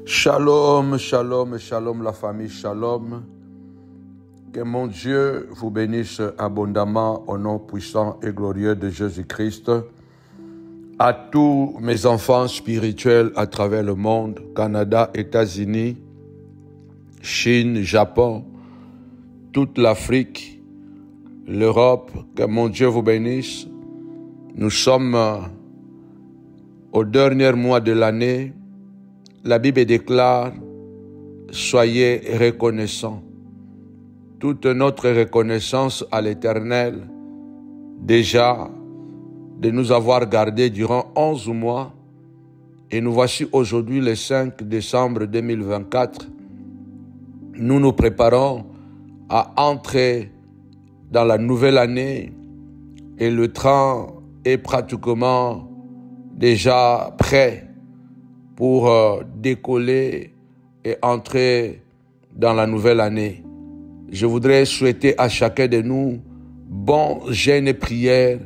Shalom, shalom, shalom la famille, shalom. Que mon Dieu vous bénisse abondamment au nom puissant et glorieux de Jésus-Christ. À tous mes enfants spirituels à travers le monde, Canada, États-Unis, Chine, Japon, toute l'Afrique, l'Europe, que mon Dieu vous bénisse. Nous sommes au dernier mois de l'année. La Bible déclare, soyez reconnaissants. Toute notre reconnaissance à l'Éternel, déjà de nous avoir gardés durant 11 mois, et nous voici aujourd'hui le 5 décembre 2024. Nous nous préparons à entrer dans la nouvelle année et le train est pratiquement déjà prêt pour décoller et entrer dans la nouvelle année. Je voudrais souhaiter à chacun de nous bon jeûne et prière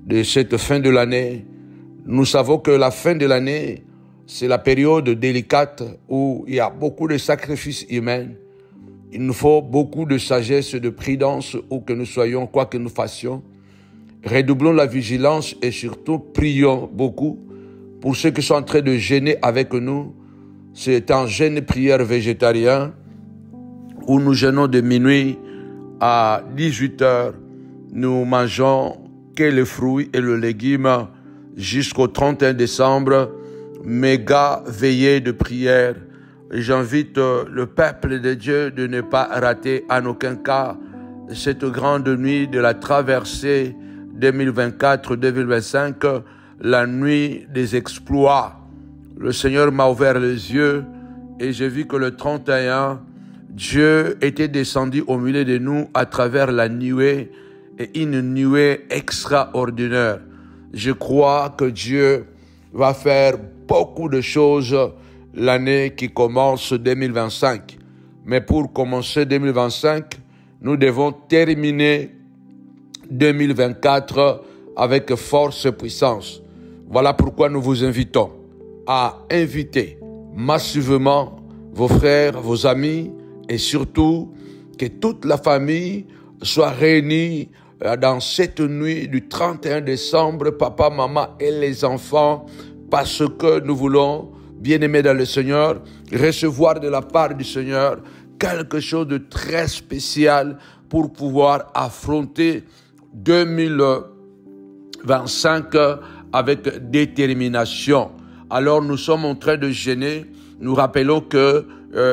de cette fin de l'année. Nous savons que la fin de l'année, c'est la période délicate où il y a beaucoup de sacrifices humains. Il nous faut beaucoup de sagesse et de prudence où que nous soyons, quoi que nous fassions. Redoublons la vigilance et surtout prions beaucoup. Pour ceux qui sont en train de jeûner avec nous, c'est un jeûne prière végétarien où nous jeûnons de minuit à 18 heures. Nous mangeons que les fruits et le légume jusqu'au 31 décembre. Méga veillée de prière. J'invite le peuple de Dieu de ne pas rater en aucun cas cette grande nuit de la traversée 2024-2025. La nuit des exploits. Le Seigneur m'a ouvert les yeux et j'ai vu que le 31, Dieu était descendu au milieu de nous à travers la nuée et une nuée extraordinaire. Je crois que Dieu va faire beaucoup de choses l'année qui commence 2025. Mais pour commencer 2025, nous devons terminer 2024 avec force et puissance. Voilà pourquoi nous vous invitons à inviter massivement vos frères, vos amis et surtout que toute la famille soit réunie dans cette nuit du 31 décembre, papa, maman et les enfants, parce que nous voulons, bien-aimés dans le Seigneur, recevoir de la part du Seigneur quelque chose de très spécial pour pouvoir affronter 2025 avec détermination. Alors nous sommes en train de jeûner. Nous rappelons que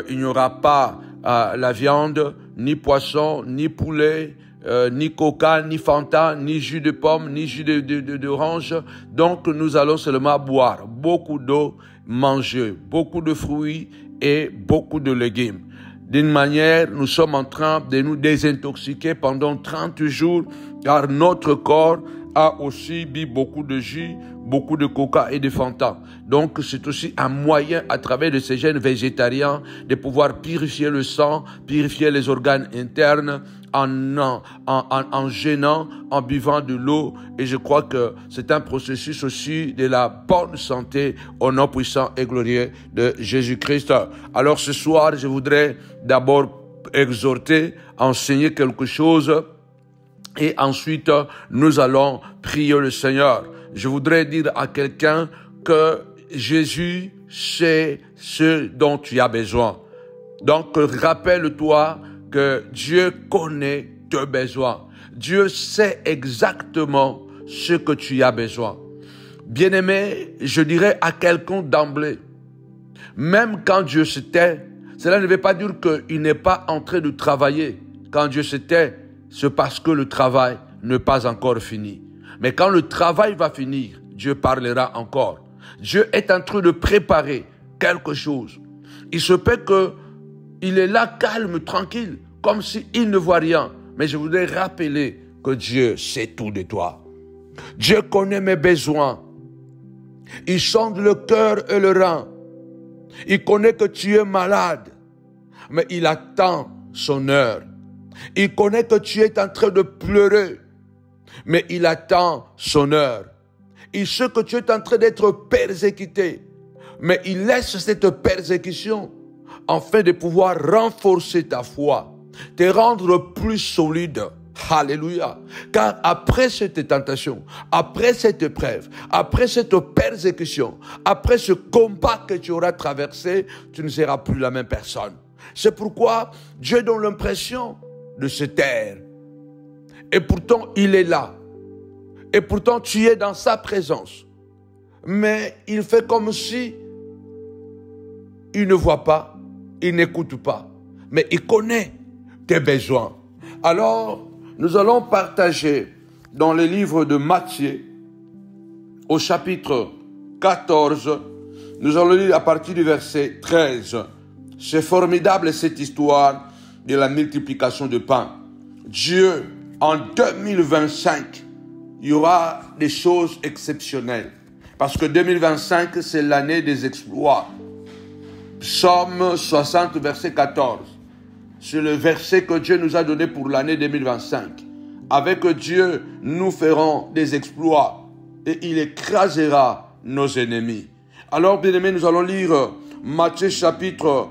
il n'y aura pas la viande, ni poisson, ni poulet, ni coca, ni Fanta, ni jus de pomme, ni jus d'orange. Donc nous allons seulement boire beaucoup d'eau, manger beaucoup de fruits et beaucoup de légumes. D'une manière, nous sommes en train de nous désintoxiquer pendant 30 jours, car notre corps a aussi bu beaucoup de jus, beaucoup de coca et de Fanta. Donc, c'est aussi un moyen, à travers de ces gènes végétariens, de pouvoir purifier le sang, purifier les organes internes, en jeûnant, en buvant de l'eau. Et je crois que c'est un processus aussi de la bonne santé au nom puissant et glorieux de Jésus-Christ. Alors, ce soir, je voudrais d'abord exhorter, enseigner quelque chose. Et ensuite, nous allons prier le Seigneur. Je voudrais dire à quelqu'un que Jésus sait ce dont tu as besoin. Donc, rappelle-toi que Dieu connaît tes besoins. Dieu sait exactement ce que tu as besoin. Bien-aimé, je dirais à quelqu'un d'emblée, même quand Dieu se tait, cela ne veut pas dire qu'il n'est pas en train de travailler. Quand Dieu se tait, c'est parce que le travail n'est pas encore fini. Mais quand le travail va finir, Dieu parlera encore. Dieu est en train de préparer quelque chose. Il se peut qu'il est là calme, tranquille, comme s'il ne voit rien. Mais je voudrais rappeler que Dieu sait tout de toi. Dieu connaît mes besoins. Il sonde le cœur et le rein. Il connaît que tu es malade. Mais il attend son heure. Il connaît que tu es en train de pleurer, mais il attend son heure. Il sait que tu es en train d'être persécuté, Mais il laisse cette persécution afin de pouvoir renforcer ta foi, te rendre plus solide. Alléluia. Car après cette tentation, après cette épreuve, après cette persécution, après ce combat que tu auras traversé, tu ne seras plus la même personne. C'est pourquoi Dieu donne l'impression de se taire. Et pourtant, il est là. Et pourtant, tu es dans sa présence. Mais il fait comme si il ne voit pas, il n'écoute pas. Mais il connaît tes besoins. Alors, nous allons partager dans le livre de Matthieu, au chapitre 14, nous allons lire à partir du verset 13. C'est formidable cette histoire de la multiplication de pain. Dieu, en 2025, il y aura des choses exceptionnelles. Parce que 2025, c'est l'année des exploits. Psaume 60, verset 14. C'est le verset que Dieu nous a donné pour l'année 2025. Avec Dieu, nous ferons des exploits et il écrasera nos ennemis. Alors, bien-aimés, nous allons lire Matthieu chapitre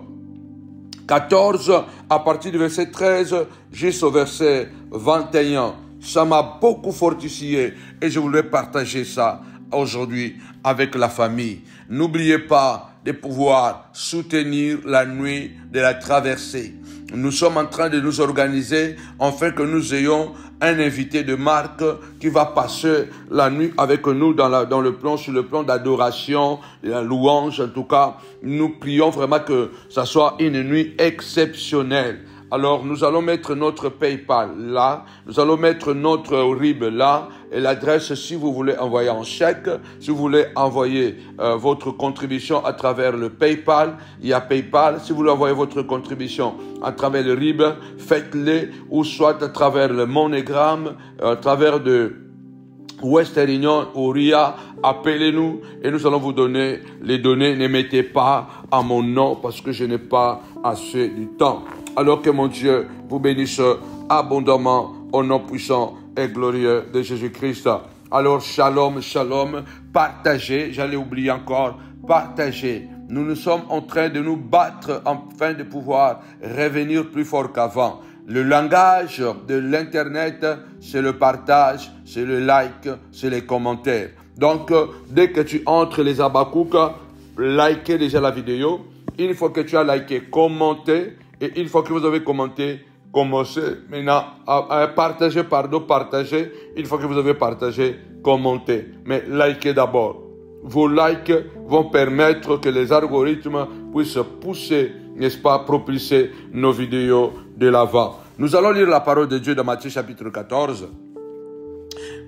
14 à partir du verset 13 jusqu'au verset 21. Ça m'a beaucoup fortifié et je voulais partager ça aujourd'hui avec la famille. N'oubliez pas de pouvoir soutenir la nuit de la traversée. Nous sommes en train de nous organiser afin que nous ayons un invité de marque qui va passer la nuit avec nous sur le plan d'adoration, de la louange. En tout cas, nous prions vraiment que ça soit une nuit exceptionnelle. Alors, nous allons mettre notre PayPal là, nous allons mettre notre RIB là, et l'adresse si vous voulez envoyer en chèque, si vous voulez envoyer votre contribution à travers le PayPal, il y a PayPal. Si vous voulez envoyer votre contribution à travers le RIB, faites-le, ou soit à travers le MoneyGram, à travers de Western Union ou RIA, appelez-nous et nous allons vous donner les données. Ne mettez pas à mon nom parce que je n'ai pas assez du temps. Alors que mon Dieu vous bénisse abondamment au nom puissant et glorieux de Jésus-Christ. Alors, shalom, shalom, partagez, j'allais oublier encore, partagez. Nous sommes en train de nous battre afin de pouvoir revenir plus fort qu'avant. Le langage de l'Internet, c'est le partage, c'est le like, c'est les commentaires. Donc, dès que tu entres les Habakkuk, likez déjà la vidéo. Une fois que tu as liké, commenté. Et une fois que vous avez commenté, commencez maintenant à partager, partagez. Une fois que vous avez partagé, commentez. Mais likez d'abord. Vos likes vont permettre que les algorithmes puissent pousser, n'est-ce pas, propulser nos vidéos de l'avant. Nous allons lire la parole de Dieu dans Matthieu chapitre 14,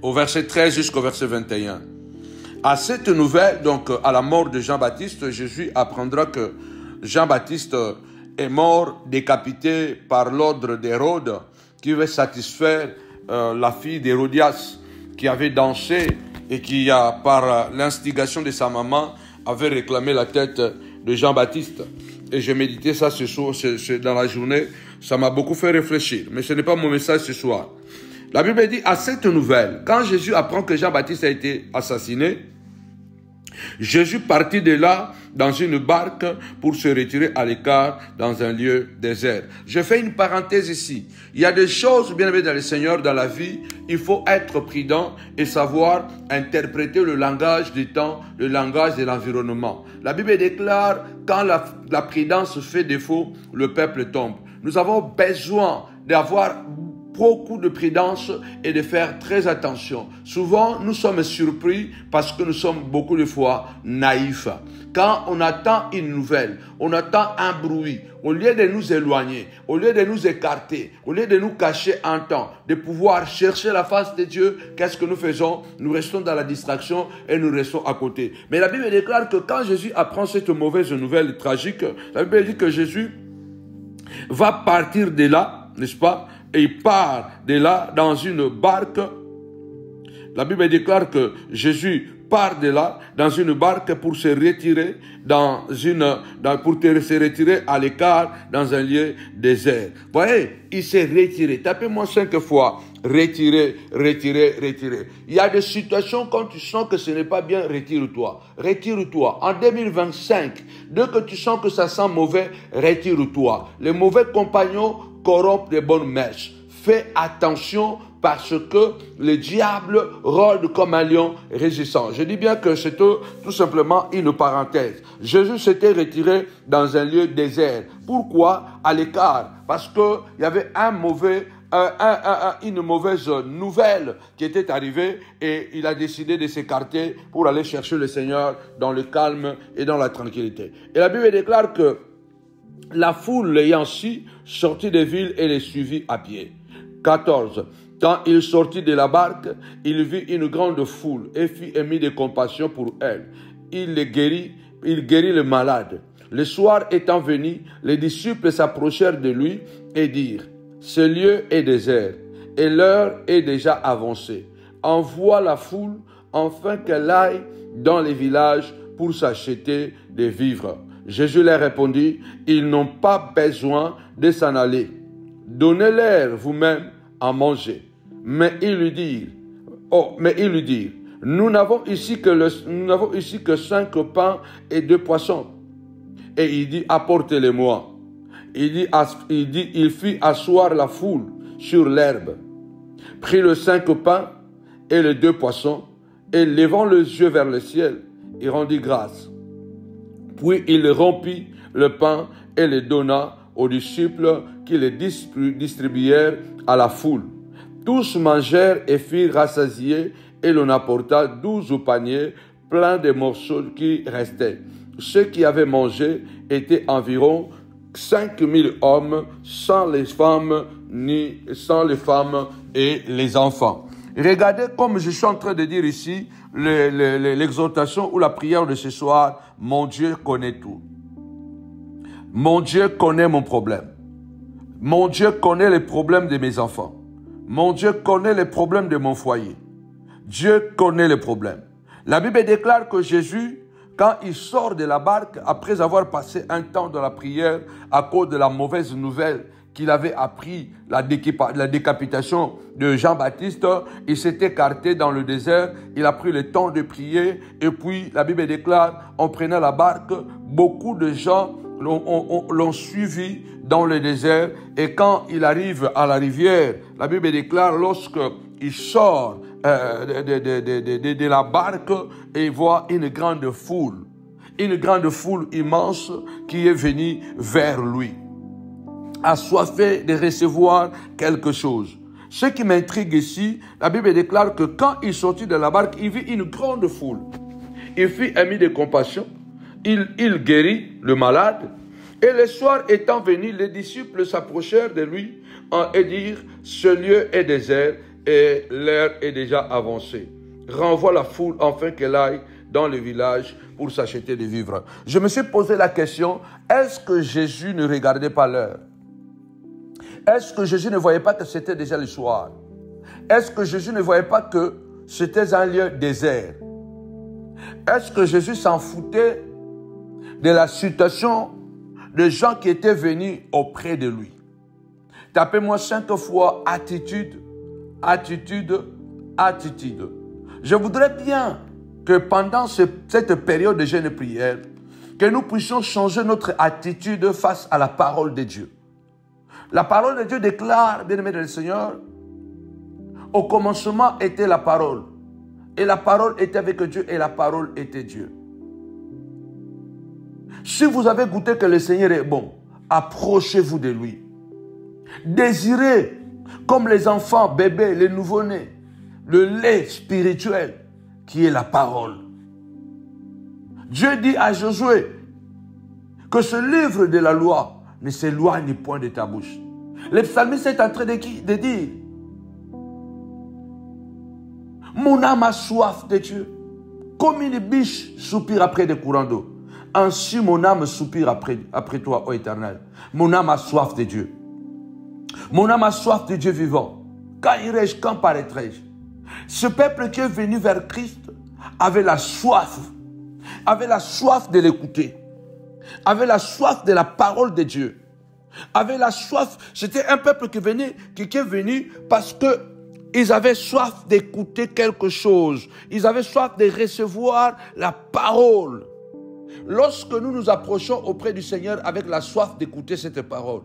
au verset 13 jusqu'au verset 21. À cette nouvelle, donc à la mort de Jean-Baptiste, Jésus apprendra que Jean-Baptiste est mort décapité par l'ordre d'Hérode qui veut satisfaire la fille d'Hérodias qui avait dansé et qui, par l'instigation de sa maman, avait réclamé la tête de Jean-Baptiste. Et j'ai médité ça ce soir, dans la journée. Ça m'a beaucoup fait réfléchir. Mais ce n'est pas mon message ce soir. La Bible dit, à cette nouvelle, quand Jésus apprend que Jean-Baptiste a été assassiné, Jésus partit de là dans une barque pour se retirer à l'écart dans un lieu désert. Je fais une parenthèse ici. Il y a des choses, bien aimés dans le Seigneur, dans la vie, il faut être prudent et savoir interpréter le langage du temps, le langage de l'environnement. La Bible déclare, quand la prudence fait défaut, le peuple tombe. Nous avons besoin d'avoir beaucoup de prudence et de faire très attention. Souvent, nous sommes surpris parce que nous sommes beaucoup de fois naïfs. Quand on attend une nouvelle, on attend un bruit, au lieu de nous éloigner, au lieu de nous écarter, au lieu de nous cacher un temps, de pouvoir chercher la face de Dieu, qu'est-ce que nous faisons? Nous restons dans la distraction et nous restons à côté. Mais la Bible déclare que quand Jésus apprend cette mauvaise nouvelle tragique, la Bible dit que Jésus va partir de là, n'est-ce pas? Et il part de là dans une barque. La Bible déclare que Jésus part de là dans une barque pour se retirer se retirer à l'écart dans un lieu désert. Vous voyez, il s'est retiré. Tapez-moi 5 fois. retirer, retirer, retirer. Il y a des situations quand tu sens que ce n'est pas bien, retire-toi. Retire-toi. En 2025, dès que tu sens que ça sent mauvais, retire-toi. Les mauvais compagnons corrompent les bonnes mèches. Fais attention parce que le diable rôde comme un lion rugissant. Je dis bien que c'est tout simplement une parenthèse. Jésus s'était retiré dans un lieu désert. Pourquoi? À l'écart. Parce qu'il y avait une mauvaise nouvelle qui était arrivée et il a décidé de s'écarter pour aller chercher le Seigneur dans le calme et dans la tranquillité. Et la Bible déclare que la foule l'ayant su, sortit des villes et les suivit à pied. 14. Quand il sortit de la barque, il vit une grande foule et fut ému de compassion pour elle. Il guérit le malade. Le soir étant venu, les disciples s'approchèrent de lui et dirent, « Ce lieu est désert et l'heure est déjà avancée. Envoie la foule afin qu'elle aille dans les villages pour s'acheter des vivres. » Jésus leur répondit, « Ils n'ont pas besoin de s'en aller. Donnez-leur vous-même à manger. » Mais ils lui dirent, nous n'avons ici que 5 pains et 2 poissons. Et il dit, apportez-les-moi. Il fit asseoir la foule sur l'herbe, prit les 5 pains et les 2 poissons, et levant les yeux vers le ciel, il rendit grâce. Puis il rompit le pain et le donna aux disciples qui les distribuèrent à la foule. Tous mangèrent et furent rassasiés, et l'on apporta 12 paniers pleins de morceaux qui restaient. Ceux qui avaient mangé étaient environ 5000 hommes, sans les femmes et les enfants. Regardez comme je suis en train de dire ici, l'exhortation ou la prière de ce soir, mon Dieu connaît tout. Mon Dieu connaît mon problème. Mon Dieu connaît les problèmes de mes enfants. Mon Dieu connaît les problèmes de mon foyer. Dieu connaît les problèmes. La Bible déclare que Jésus, quand il sort de la barque, après avoir passé un temps dans la prière à cause de la mauvaise nouvelle qu'il avait appris, la décapitation de Jean-Baptiste, il s'est écarté dans le désert, il a pris le temps de prier, et puis la Bible déclare, en prenant la barque, beaucoup de gens l'ont suivi dans le désert, et quand il arrive à la rivière, la Bible déclare, lorsque il sort de la barque, et il voit une grande foule immense qui est venue vers lui, assoiffé de recevoir quelque chose. Ce qui m'intrigue ici, la Bible déclare que quand il sortit de la barque, il vit une grande foule. Il fut ému de compassion, il guérit le malade, et le soir étant venu, les disciples s'approchèrent de lui et dirent, « Ce lieu est désert et l'heure est déjà avancée. Renvoie la foule afin qu'elle aille dans le village pour s'acheter des vivres. » Je me suis posé la question, est-ce que Jésus ne regardait pas l'heure? Est-ce que Jésus ne voyait pas que c'était déjà le soir? Est-ce que Jésus ne voyait pas que c'était un lieu désert? Est-ce que Jésus s'en foutait de la situation des gens qui étaient venus auprès de lui? Tapez-moi 5 fois attitude, attitude, attitude. Je voudrais bien que pendant cette période de jeûne et prière, que nous puissions changer notre attitude face à la parole de Dieu. La parole de Dieu déclare, bien-aimés dans le Seigneur, au commencement était la parole. Et la parole était avec Dieu et la parole était Dieu. Si vous avez goûté que le Seigneur est bon, approchez-vous de lui. Désirez, comme les enfants, bébés, les nouveau-nés, le lait spirituel qui est la parole. Dieu dit à Josué que ce livre de la loi ne s'éloigne point de ta bouche. Le psalmiste est en train de dire, mon âme a soif de Dieu, comme une biche soupire après des courants d'eau. Ainsi mon âme soupire après toi, ô Éternel. Mon âme a soif de Dieu. Mon âme a soif de Dieu vivant. Quand irai-je, quand paraîtrai-je? Ce peuple qui est venu vers Christ avait la soif de l'écouter, avait la soif de la parole de Dieu, avait la soif. C'était un peuple qui est venu parce que Ils avaient soif d'écouter quelque chose. Ils avaient soif de recevoir la parole. Lorsque nous nous approchons auprès du Seigneur avec la soif d'écouter cette parole,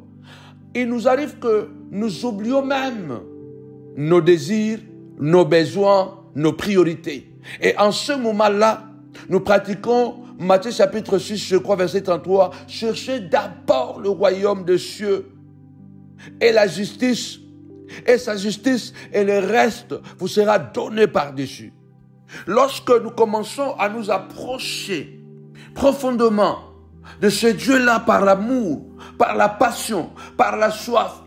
il nous arrive que nous oublions même nos désirs, nos besoins, nos priorités. Et en ce moment-là, nous pratiquons Matthieu chapitre 6, je crois, verset 33. Cherchez d'abord le royaume des cieux et la justice, et sa justice, et le reste vous sera donné par-dessus. Lorsque nous commençons à nous approcher profondément de ce Dieu-là par l'amour, par la passion, par la soif,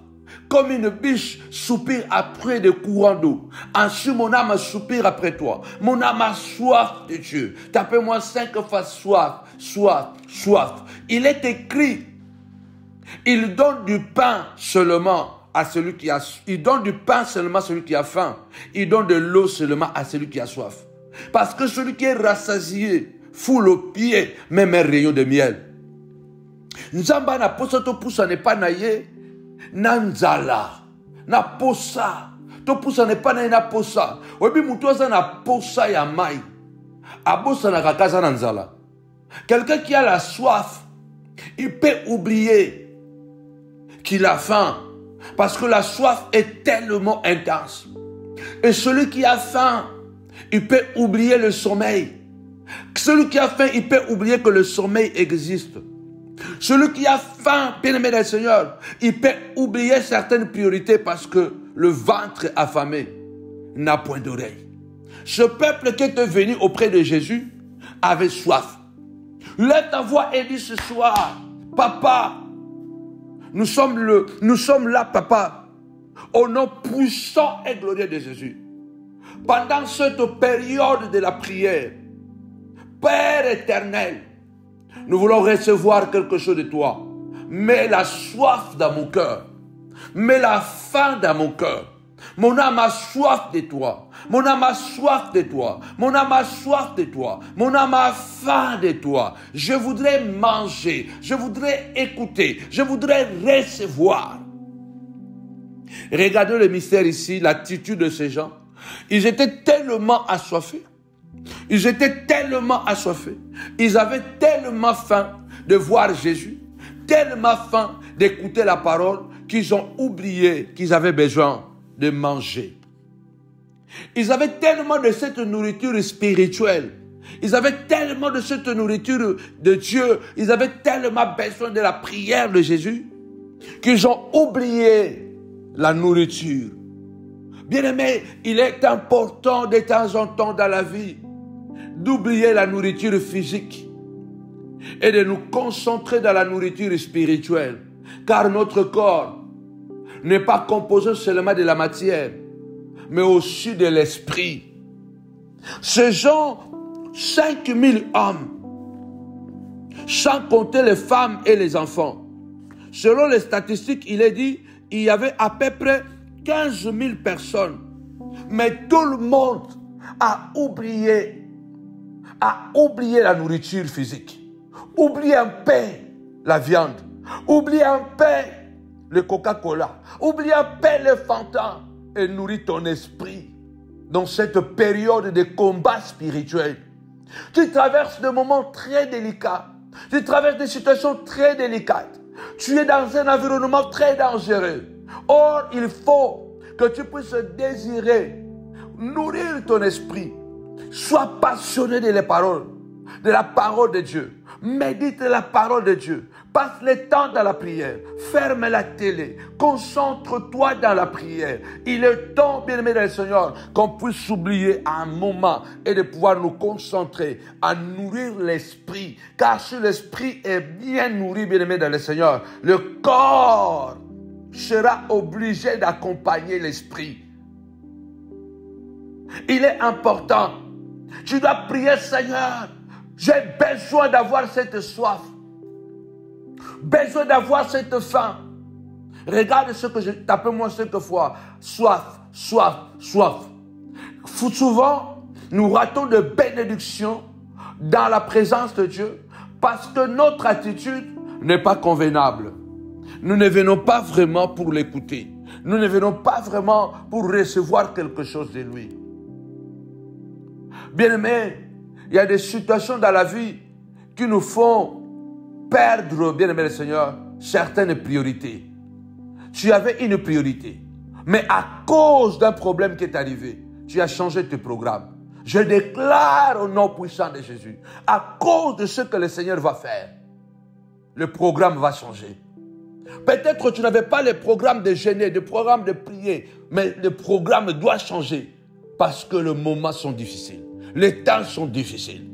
comme une biche soupire après des courants d'eau. Ainsi mon âme soupire après toi. Mon âme a soif de Dieu. Tapez-moi 5 fois soif, soif, soif. Il est écrit, il donne du pain seulement à celui qui a, il donne du pain seulement à celui qui a faim. Il donne de l'eau seulement à celui qui a soif. Parce que celui qui est rassasié foule au pied même un rayon de miel. Nzamba na posa to poussa n'est pas naïe. Nanzala, na posa, to poussa n'est pas naïe na posa. Webi mutoza na posa ya mai. Abosa na kakaza nanzala. Quelqu'un qui a la soif, il peut oublier qu'il a faim. Parce que la soif est tellement intense. Et celui qui a faim, il peut oublier le sommeil. Celui qui a faim, il peut oublier que le sommeil existe. Celui qui a faim, bien-aimé du Seigneur, il peut oublier certaines priorités parce que le ventre affamé n'a point d'oreille. Ce peuple qui est venu auprès de Jésus avait soif. Lève ta voix et dis ce soir, Papa, nous sommes là, Papa, au nom puissant et glorieux de Jésus. Pendant cette période de la prière, Père éternel, nous voulons recevoir quelque chose de toi. Mets la soif dans mon cœur. Mets la faim dans mon cœur. Mon âme a soif de toi. Mon âme a soif de toi. Mon âme a soif de toi. Mon âme a faim de toi. Je voudrais manger. Je voudrais écouter. Je voudrais recevoir. Regardez le mystère ici, l'attitude de ces gens. Ils étaient tellement assoiffés. Ils étaient tellement assoiffés. Ils avaient tellement faim de voir Jésus, tellement faim d'écouter la parole qu'ils ont oublié qu'ils avaient besoin de manger. Ils avaient tellement de cette nourriture spirituelle. Ils avaient tellement de cette nourriture de Dieu. Ils avaient tellement besoin de la prière de Jésus qu'ils ont oublié la nourriture. Bien-aimé, il est important de temps en temps dans la vie d'oublier la nourriture physique et de nous concentrer dans la nourriture spirituelle. Car notre corps n'est pas composé seulement de la matière, mais aussi de l'esprit. Ces gens, 5000 hommes, sans compter les femmes et les enfants. Selon les statistiques, il est dit, il y avait à peu près 15 000 personnes. Mais tout le monde a oublié la nourriture physique. Oubliez un peu la viande. Oubliez un peu le Coca-Cola. Oubliez un peu le Fanta et nourris ton esprit dans cette période de combat spirituel. Tu traverses des moments très délicats. Tu traverses des situations très délicates. Tu es dans un environnement très dangereux. Or, il faut que tu puisses désirer nourrir ton esprit. Sois passionné de la parole de Dieu. Médite la parole de Dieu. Passe le temps dans la prière. Ferme la télé. Concentre-toi dans la prière. Il est temps, bien-aimé dans le Seigneur, qu'on puisse s'oublier à un moment et de pouvoir nous concentrer à nourrir l'esprit. Car si l'esprit est bien nourri, bien-aimé dans le Seigneur, le corps sera obligé d'accompagner l'esprit. Il est important. Tu dois prier, Seigneur, j'ai besoin d'avoir cette soif. Besoin d'avoir cette faim. Regarde ce que je tape moi 5 fois. Soif, soif, soif. Souvent, nous ratons de bénédictions dans la présence de Dieu parce que notre attitude n'est pas convenable. Nous ne venons pas vraiment pour l'écouter. Nous ne venons pas vraiment pour recevoir quelque chose de lui. Bien-aimés, il y a des situations dans la vie qui nous font perdre, bien-aimé le Seigneur, certaines priorités. Tu avais une priorité, mais à cause d'un problème qui est arrivé, tu as changé tes programmes. Je déclare au nom puissant de Jésus, à cause de ce que le Seigneur va faire, le programme va changer. Peut-être que tu n'avais pas le programme de jeûner, le programme de prier, mais le programme doit changer parce que les moments sont difficiles, les temps sont difficiles.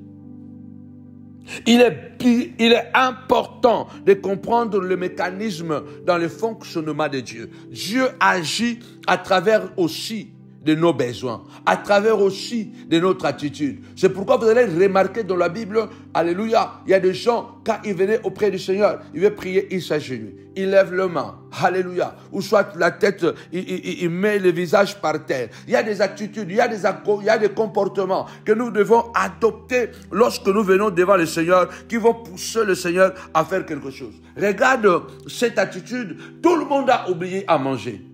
Il est important de comprendre le mécanisme dans le fonctionnement de Dieu. Dieu agit à travers aussi de nos besoins, à travers aussi de notre attitude. C'est pourquoi vous allez remarquer dans la Bible, alléluia, il y a des gens, quand ils venaient auprès du Seigneur, ils veulent prier, ils s'agenouillent, ils lèvent les mains, alléluia, ou soit la tête, il met le visage par terre. Il y a des attitudes, il y a des comportements que nous devons adopter lorsque nous venons devant le Seigneur, qui vont pousser le Seigneur à faire quelque chose. Regarde cette attitude, tout le monde a oublié à manger.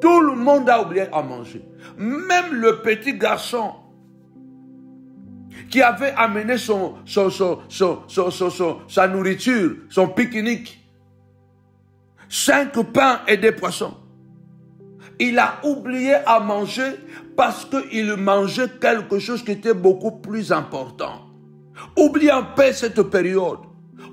Tout le monde a oublié à manger. Même le petit garçon qui avait amené sa nourriture, son pique-nique, 5 pains et 2 poissons. Il a oublié à manger parce qu'il mangeait quelque chose qui était beaucoup plus important. Oublie un peu cette période.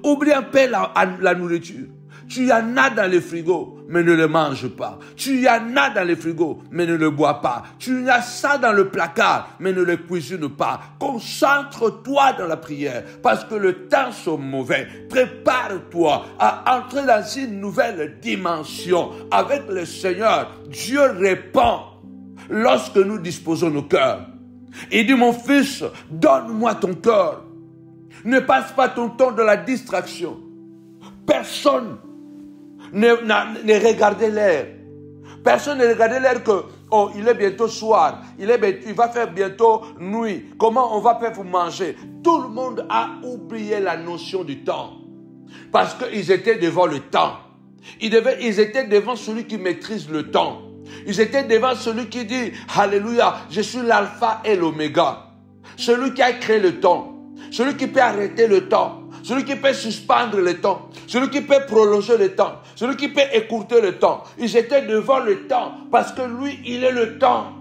Oublie un peu la nourriture. Tu y en as dans le frigo, mais ne le mange pas. Tu y en as dans le frigo, mais ne le bois pas. Tu y as ça dans le placard, mais ne le cuisine pas. Concentre-toi dans la prière, parce que le temps est mauvais. Prépare-toi à entrer dans une nouvelle dimension. Avec le Seigneur, Dieu répond lorsque nous disposons nos cœurs. Il dit, mon fils, donne-moi ton cœur. Ne passe pas ton temps dans la distraction. Personne ne regardait l'heure. Personne ne regardait l'heure que, oh, il est bientôt soir, il va faire bientôt nuit. Comment on va faire pour manger? Tout le monde a oublié la notion du temps. Parce qu'ils étaient devant le temps. Ils étaient devant celui qui maîtrise le temps. Ils étaient devant celui qui dit, alléluia, je suis l'alpha et l'oméga. Celui qui a créé le temps. Celui qui peut arrêter le temps. Celui qui peut suspendre le temps. Celui qui peut prolonger le temps. Celui qui peut écourter le temps. Ils étaient devant le temps parce que lui, il est le temps.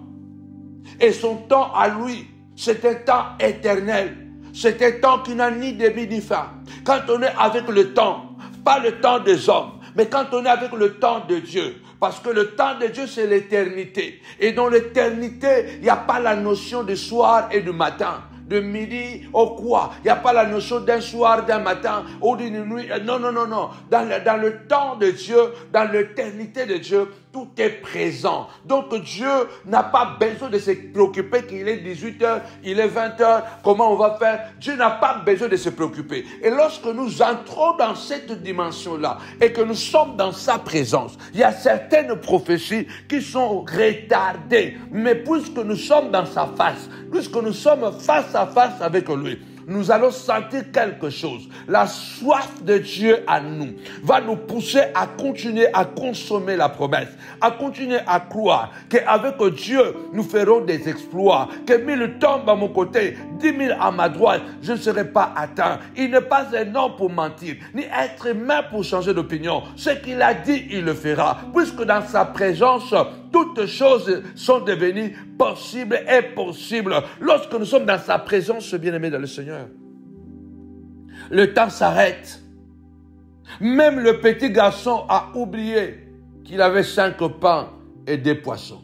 Et son temps à lui, c'est un temps éternel. C'est un temps qui n'a ni début ni fin. Quand on est avec le temps, pas le temps des hommes, mais quand on est avec le temps de Dieu, parce que le temps de Dieu, c'est l'éternité. Et dans l'éternité, il n'y a pas la notion de soir et de matin. De midi au quoi. Il n'y a pas la notion d'un soir, d'un matin ou d'une nuit. Non, non, non, non. Dans le temps de Dieu, dans l'éternité de Dieu, tout est présent. Donc Dieu n'a pas besoin de se préoccuper qu'il est 18h, il est 20h, comment on va faire. Dieu n'a pas besoin de se préoccuper. Et lorsque nous entrons dans cette dimension-là et que nous sommes dans sa présence, il y a certaines prophéties qui sont retardées. Mais puisque nous sommes dans sa face, puisque nous sommes face à face avec lui, nous allons sentir quelque chose. La soif de Dieu à nous va nous pousser à continuer à consommer la promesse, à continuer à croire qu'avec Dieu, nous ferons des exploits, que 1000 tombent à mon côté, 10 000 à ma droite, je ne serai pas atteint. Il n'est pas un homme pour mentir, ni être humain pour changer d'opinion. Ce qu'il a dit, il le fera, puisque dans sa présence, toutes choses sont devenues possibles et possibles. Lorsque nous sommes dans sa présence, bien-aimé dans le Seigneur, le temps s'arrête. Même le petit garçon a oublié qu'il avait 5 pains et 2 poissons.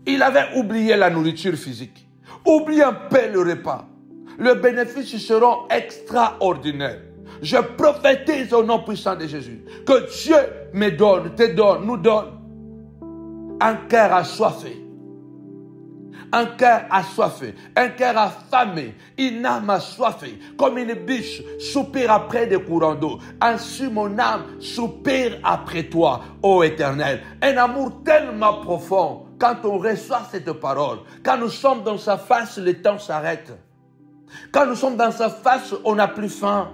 Il avait oublié la nourriture physique. Oublie un peu le repas. Les bénéfices seront extraordinaires. Je prophétise au nom puissant de Jésus que Dieu me donne, te donne, nous donne un cœur assoiffé. Un cœur assoiffé, un cœur affamé, une âme assoiffée, comme une biche soupire après des courants d'eau. Ainsi mon âme soupire après toi, ô Éternel. Un amour tellement profond, quand on reçoit cette parole, quand nous sommes dans sa face, le temps s'arrête. Quand nous sommes dans sa face, on n'a plus faim.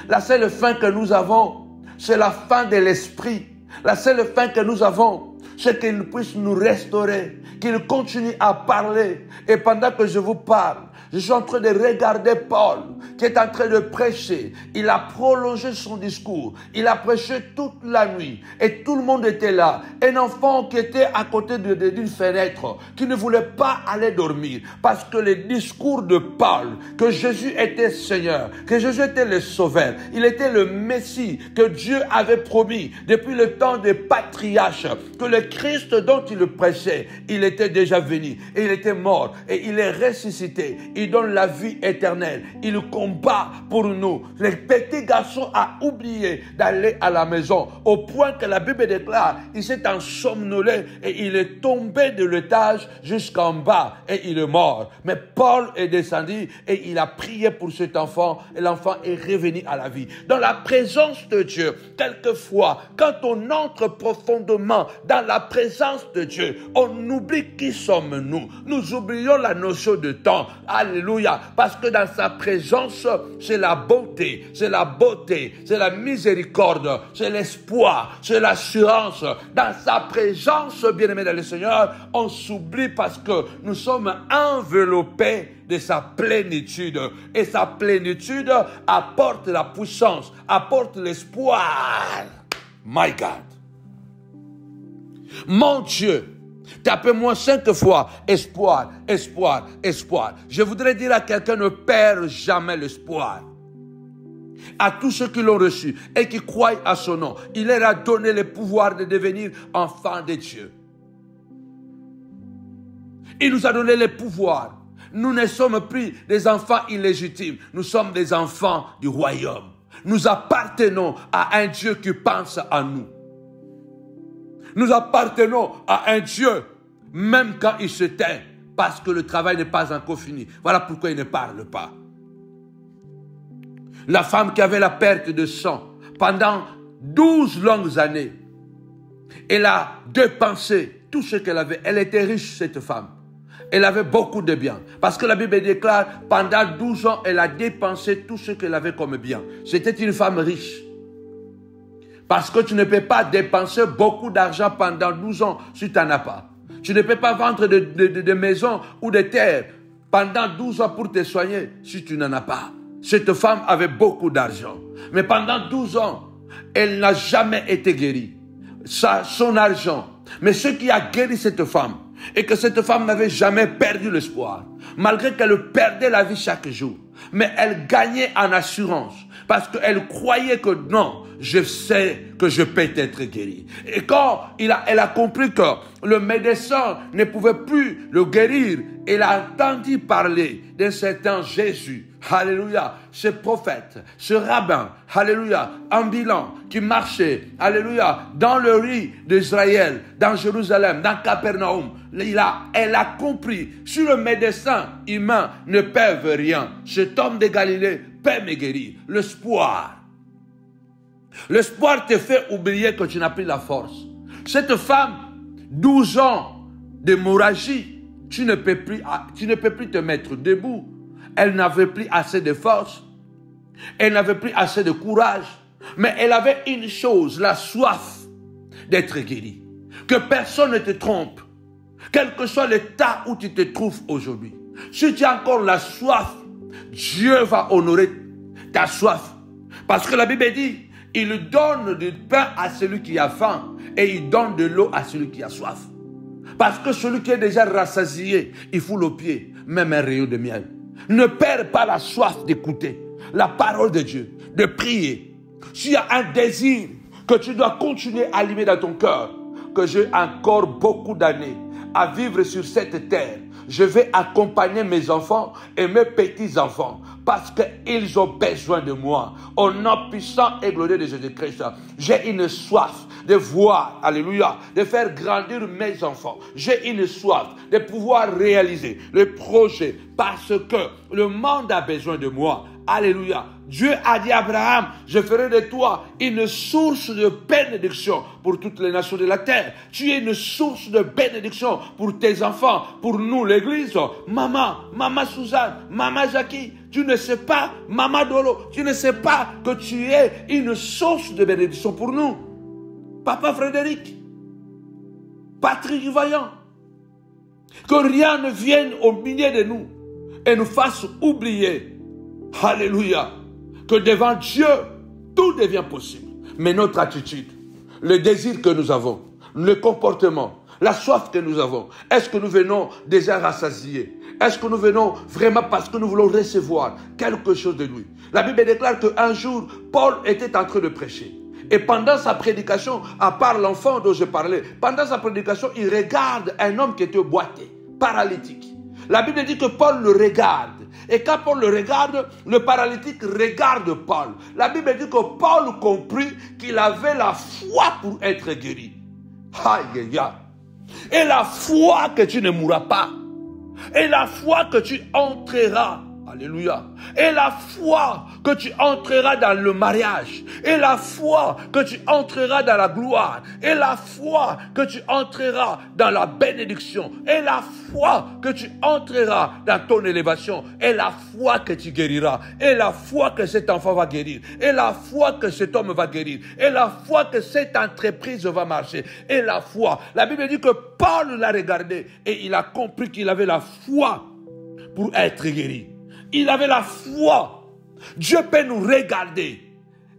La seule faim que nous avons, c'est la faim de l'esprit. La seule faim que nous avons, c'est qu'il puisse nous restaurer, qu'il continue à parler. Et pendant que je vous parle, je suis en train de regarder Paul, qui est en train de prêcher. Il a prolongé son discours. Il a prêché toute la nuit. Et tout le monde était là. Un enfant qui était à côté d'une fenêtre, qui ne voulait pas aller dormir. Parce que le discours de Paul, que Jésus était Seigneur, que Jésus était le Sauveur, il était le Messie que Dieu avait promis depuis le temps des patriarches, que le Christ dont il prêchait, il était déjà venu. Et il était mort. Et il est ressuscité. Il donne la vie éternelle. Il combat pour nous. Le petit garçon a oublié d'aller à la maison au point que la Bible déclare, il s'est ensomnolé et il est tombé de l'étage jusqu'en bas et il est mort. Mais Paul est descendu et il a prié pour cet enfant et l'enfant est revenu à la vie. Dans la présence de Dieu, quelquefois, quand on entre profondément dans la présence de Dieu, on oublie qui sommes-nous. Nous oublions la notion de temps. Alléluia. Parce que dans sa présence, c'est la bonté, c'est la beauté, c'est la miséricorde, c'est l'espoir, c'est l'assurance. Dans sa présence, bien-aimé dans le Seigneur, on s'oublie parce que nous sommes enveloppés de sa plénitude. Et sa plénitude apporte la puissance, apporte l'espoir. My God. Mon Dieu. Tapez-moi 5 fois, espoir, espoir, espoir. Je voudrais dire à quelqu'un, ne perd jamais l'espoir. À tous ceux qui l'ont reçu et qui croient à son nom, il leur a donné le pouvoir de devenir enfants de Dieu. Il nous a donné le pouvoir. Nous ne sommes plus des enfants illégitimes, nous sommes des enfants du royaume. Nous appartenons à un Dieu qui pense à nous. Nous appartenons à un Dieu, même quand il se tait, parce que le travail n'est pas encore fini. Voilà pourquoi il ne parle pas. La femme qui avait la perte de sang pendant 12 longues années, elle a dépensé tout ce qu'elle avait. Elle était riche, cette femme. Elle avait beaucoup de biens. Parce que la Bible déclare, pendant 12 ans, elle a dépensé tout ce qu'elle avait comme bien. C'était une femme riche. Parce que tu ne peux pas dépenser beaucoup d'argent pendant 12 ans si tu n'en as pas. Tu ne peux pas vendre de maisons ou de terres pendant 12 ans pour te soigner si tu n'en as pas. Cette femme avait beaucoup d'argent. Mais pendant 12 ans, elle n'a jamais été guérie. Son argent. Mais ce qui a guéri cette femme, et que cette femme n'avait jamais perdu l'espoir, malgré qu'elle perdait la vie chaque jour. Mais elle gagnait en assurance, parce qu'elle croyait que non, je sais que je peux être guéri. Et quand elle a compris que le médecin ne pouvait plus le guérir, elle a entendu parler d'un certain Jésus. Alléluia, ce prophète, ce rabbin, alléluia, ambulant, qui marchait, alléluia, dans le riz d'Israël, dans Jérusalem, dans Capernaum. Elle a compris, si le médecin humain ne peut rien, cet homme de Galilée peut me guérir. L'espoir. L'espoir te fait oublier que tu n'as plus la force. Cette femme, 12 ans d'hémorragie, tu ne peux plus te mettre debout. Elle n'avait plus assez de force. Elle n'avait plus assez de courage. Mais elle avait une chose, la soif d'être guérie. Que personne ne te trompe. Quel que soit l'état où tu te trouves aujourd'hui. Si tu as encore la soif, Dieu va honorer ta soif. Parce que la Bible dit, il donne du pain à celui qui a faim et il donne de l'eau à celui qui a soif. Parce que celui qui est déjà rassasié, il fout le pied, même un rayon de miel. Ne perds pas la soif d'écouter la parole de Dieu, de prier. S'il y a un désir que tu dois continuer à allumer dans ton cœur, que j'ai encore beaucoup d'années à vivre sur cette terre, je vais accompagner mes enfants et mes petits-enfants parce qu'ils ont besoin de moi. Au nom puissant et glorieux de Jésus-Christ, j'ai une soif de voir, alléluia, de faire grandir mes enfants. J'ai une soif de pouvoir réaliser le projet parce que le monde a besoin de moi. Alléluia. Dieu a dit à Abraham, je ferai de toi une source de bénédiction pour toutes les nations de la terre. Tu es une source de bénédiction pour tes enfants, pour nous, l'église. Maman Suzanne, maman Jackie, tu ne sais pas, maman Dolo, tu ne sais pas que tu es une source de bénédiction pour nous. Papa Frédéric, Patrick Vaillant. Que rien ne vienne au milieu de nous et nous fasse oublier, alléluia, que devant Dieu, tout devient possible. Mais notre attitude, le désir que nous avons, le comportement, la soif que nous avons, est-ce que nous venons déjà rassasiés? Est-ce que nous venons vraiment parce que nous voulons recevoir quelque chose de lui? La Bible déclare qu'un jour, Paul était en train de prêcher. Et pendant sa prédication, à part l'enfant dont je parlais, pendant sa prédication, il regarde un homme qui était boité, paralytique. La Bible dit que Paul le regarde. Et quand Paul le regarde, le paralytique regarde Paul. La Bible dit que Paul comprit qu'il avait la foi pour être guéri. Aïe, aïe, aïe. Et la foi que tu ne mourras pas. Et la foi que tu entreras. Alléluia. Et la foi que tu entreras dans le mariage. Et la foi que tu entreras dans la gloire. Et la foi que tu entreras dans la bénédiction. Et la foi que tu entreras dans ton élévation. Et la foi que tu guériras. Et la foi que cet enfant va guérir. Et la foi que cet homme va guérir. Et la foi que cette entreprise va marcher. Et la foi. La Bible dit que Paul l'a regardé et il a compris qu'il avait la foi pour être guéri. Il avait la foi. Dieu peut nous regarder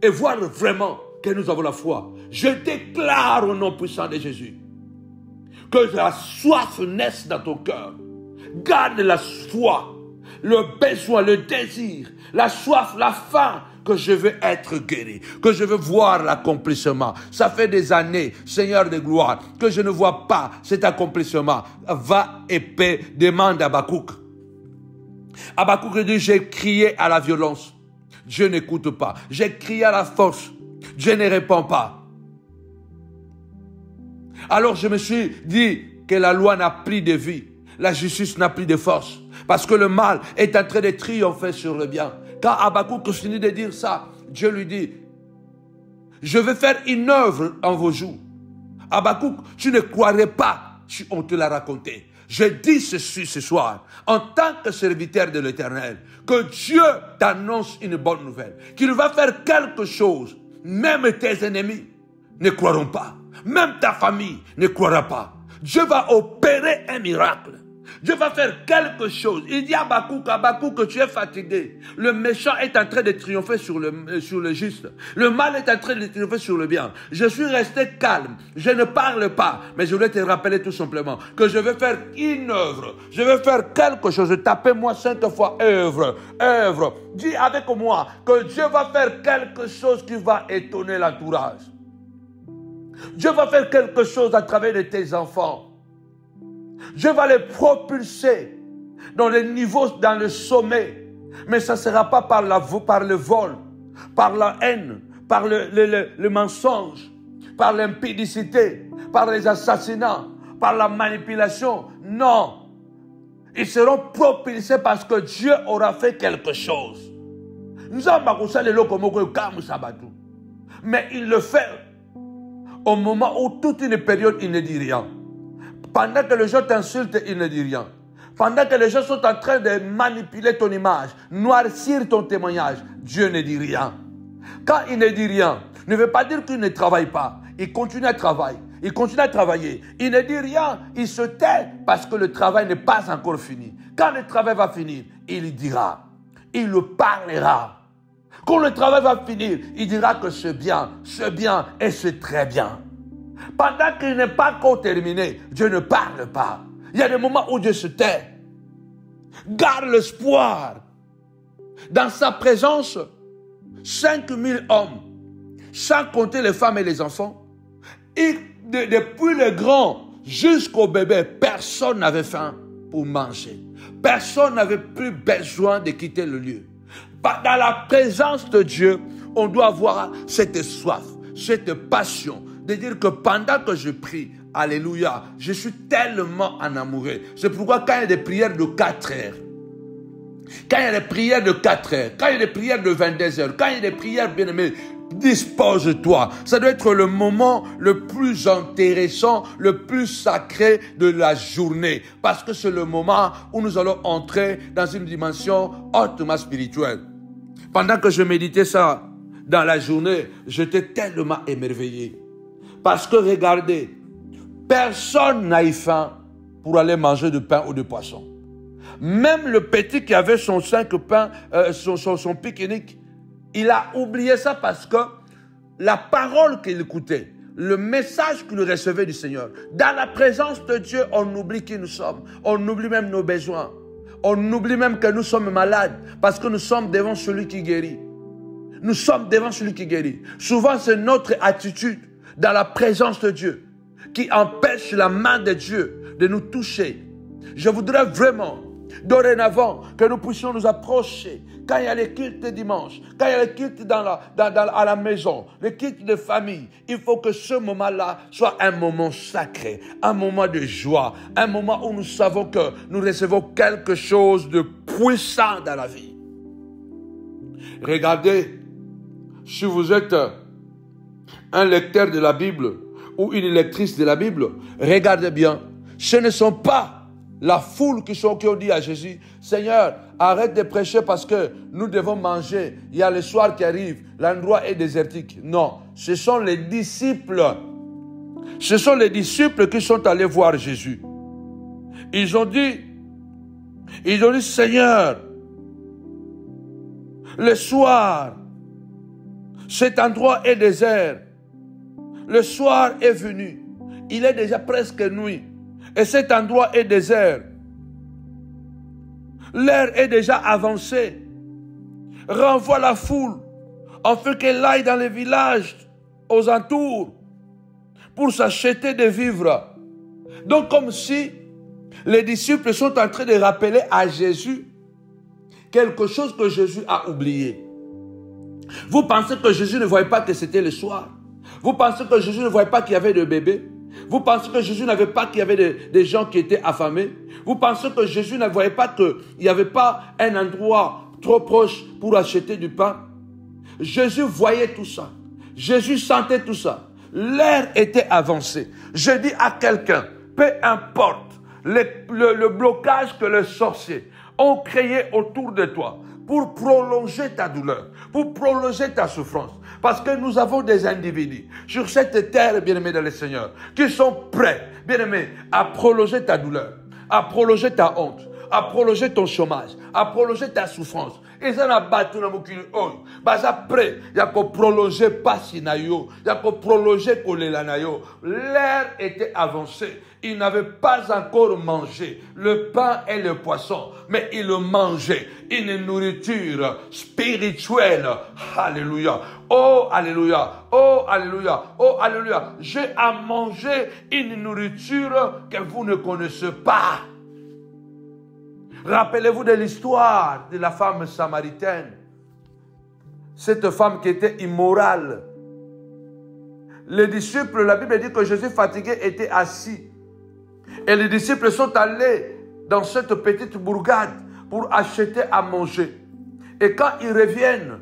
et voir vraiment que nous avons la foi. Je déclare au nom puissant de Jésus que la soif naisse dans ton cœur. Garde la foi, le besoin, le désir, la soif, la faim, que je veux être guéri, que je veux voir l'accomplissement. Ça fait des années, Seigneur de gloire, que je ne vois pas cet accomplissement. Va et paie, demande à Habakkuk. Habakkuk dit, j'ai crié à la violence. Dieu n'écoute pas. J'ai crié à la force. Dieu ne répond pas. Alors je me suis dit que la loi n'a plus de vie. La justice n'a plus de force. Parce que le mal est en train de triompher sur le bien. Quand Habakkuk finit de dire ça, Dieu lui dit, je vais faire une œuvre en vos jours. Habakkuk, tu ne croirais pas si on te l'a raconté. Je dis ceci ce soir, en tant que serviteur de l'Éternel, que Dieu t'annonce une bonne nouvelle, qu'il va faire quelque chose. Même tes ennemis ne croiront pas. Même ta famille ne croira pas. Dieu va opérer un miracle. Dieu va faire quelque chose. Il dit à Habakkuk, que tu es fatigué. Le méchant est en train de triompher sur le juste. Le mal est en train de triompher sur le bien. Je suis resté calme. Je ne parle pas. Mais je voulais te rappeler tout simplement que je vais faire une œuvre. Je vais faire quelque chose. Tapez-moi 5 fois œuvre. Œuvre. Dis avec moi que Dieu va faire quelque chose qui va étonner l'entourage. Dieu va faire quelque chose à travers de tes enfants. Dieu va les propulser dans les niveaux, dans le sommet. Mais ça ne sera pas par le vol, par la haine, par le mensonge, par l'impudicité, par les assassinats, par la manipulation. Non. Ils seront propulsés parce que Dieu aura fait quelque chose. Mais il le fait au moment où toute une période, il ne dit rien. Pendant que les gens t'insultent, il ne dit rien. Pendant que les gens sont en train de manipuler ton image, noircir ton témoignage, Dieu ne dit rien. Quand il ne dit rien, ne veut pas dire qu'il ne travaille pas. Il continue à travailler. Il continue à travailler. Il ne dit rien. Il se tait parce que le travail n'est pas encore fini. Quand le travail va finir, il dira. Il le parlera. Quand le travail va finir, il dira que c'est bien et c'est très bien. Pendant qu'il n'est pas encore terminé, Dieu ne parle pas. Il y a des moments où Dieu se tait. Garde l'espoir. Dans sa présence, 5000 hommes, sans compter les femmes et les enfants, et depuis les grands jusqu'au bébé, personne n'avait faim pour manger. Personne n'avait plus besoin de quitter le lieu. Dans la présence de Dieu, on doit avoir cette soif, cette passion, de dire que pendant que je prie, alléluia, je suis tellement en amoureux. C'est pourquoi quand il y a des prières de 4 heures, quand il y a des prières de 4 heures, quand il y a des prières de 22 heures, quand il y a des prières bien-aimées, dispose-toi. Ça doit être le moment le plus intéressant, le plus sacré de la journée. Parce que c'est le moment où nous allons entrer dans une dimension hautement spirituelle. Pendant que je méditais ça dans la journée, j'étais tellement émerveillé. Parce que regardez, Personne n'a eu faim pour aller manger du pain ou du poisson. Même le petit qui avait son 5 pains, son pique-nique, il a oublié ça parce que la parole qu'il écoutait, le message qu'il recevait du Seigneur, dans la présence de Dieu, on oublie qui nous sommes. On oublie même nos besoins. On oublie même que nous sommes malades parce que nous sommes devant celui qui guérit. Nous sommes devant celui qui guérit. Souvent, c'est notre attitude dans la présence de Dieu qui empêche la main de Dieu de nous toucher. Je voudrais vraiment, dorénavant, que nous puissions nous approcher. Quand il y a les cultes de dimanche, quand il y a les cultes à la maison, les cultes de famille, il faut que ce moment-là soit un moment sacré, un moment de joie, un moment où nous savons que nous recevons quelque chose de puissant dans la vie. Regardez, si vous êtes un lecteur de la Bible ou une lectrice de la Bible, regardez bien, ce ne sont pas la foule qui ont dit à Jésus, Seigneur, arrête de prêcher parce que nous devons manger. Il y a le soir qui arrive, l'endroit est désertique. Non, ce sont les disciples. Ce sont les disciples qui sont allés voir Jésus. Ils ont dit, Seigneur, le soir, cet endroit est désert. Le soir est venu. Il est déjà presque nuit. Et cet endroit est désert. L'heure est déjà avancée. Renvoie la foule, afin qu'elle aille dans les villages aux alentours pour s'acheter des vivres. Donc comme si les disciples sont en train de rappeler à Jésus quelque chose que Jésus a oublié. Vous pensez que Jésus ne voyait pas que c'était le soir? Vous pensez que Jésus ne voyait pas qu'il y avait des bébés? Vous pensez que Jésus n'avait pas qu'il y avait des gens qui étaient affamés? Vous pensez que Jésus ne voyait pas qu'il n'y avait pas un endroit trop proche pour acheter du pain? Jésus voyait tout ça. Jésus sentait tout ça. L'heure était avancée. Je dis à quelqu'un, peu importe le blocage que les sorciers ont créé autour de toi pour prolonger ta douleur, pour prolonger ta souffrance. Parce que nous avons des individus sur cette terre, bien-aimés dans le Seigneur, qui sont prêts, bien-aimés, à prolonger ta douleur, à prolonger ta honte, à prolonger ton chômage, à prolonger ta souffrance. Et ça n'a pas tout le monde qui bah après, il y a qu'à prolonger Passinayo, il y a qu'à prolonger Kolelanayo. L'heure était avancée. Ils n'avaient pas encore mangé le pain et le poisson, mais ils mangeaient une nourriture spirituelle. Alléluia. Oh, alléluia. Oh, alléluia. Oh, alléluia. J'ai à manger une nourriture que vous ne connaissez pas. Rappelez-vous de l'histoire de la femme samaritaine. Cette femme qui était immorale. Les disciples, la Bible dit que Jésus fatigué était assis. Et les disciples sont allés dans cette petite bourgade pour acheter à manger. Et quand ils reviennent,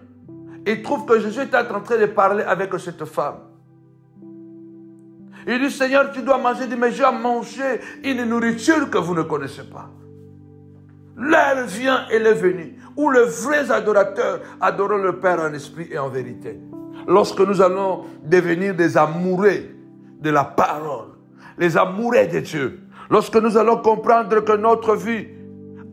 ils trouvent que Jésus est en train de parler avec cette femme. Il dit, Seigneur, tu dois manger. Il dit, mais j'ai à manger une nourriture que vous ne connaissez pas. L'heure vient, elle est venue, où les vrais adorateurs adorent le Père en esprit et en vérité. Lorsque nous allons devenir des amoureux de la parole, les amoureux de Dieu, lorsque nous allons comprendre que notre vie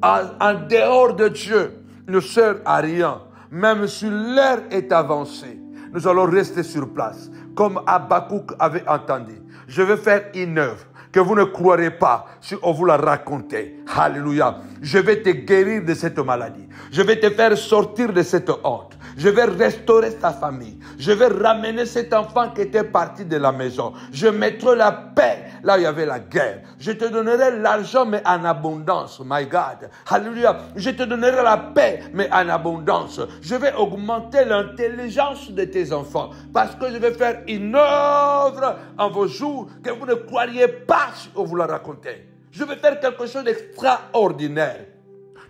en dehors de Dieu ne sert à rien, même si l'heure est avancée, nous allons rester sur place, comme Habakkuk avait entendu. Je vais faire une œuvre que vous ne croirez pas si on vous la racontait. Alléluia. Je vais te guérir de cette maladie. Je vais te faire sortir de cette honte. Je vais restaurer ta famille. Je vais ramener cet enfant qui était parti de la maison. Je mettrai la paix là où il y avait la guerre. Je te donnerai l'argent mais en abondance. My God. Alléluia. Je te donnerai la paix mais en abondance. Je vais augmenter l'intelligence de tes enfants. Parce que je vais faire une œuvre en vos jours que vous ne croiriez pas si on vous la racontait. Je vais faire quelque chose d'extraordinaire.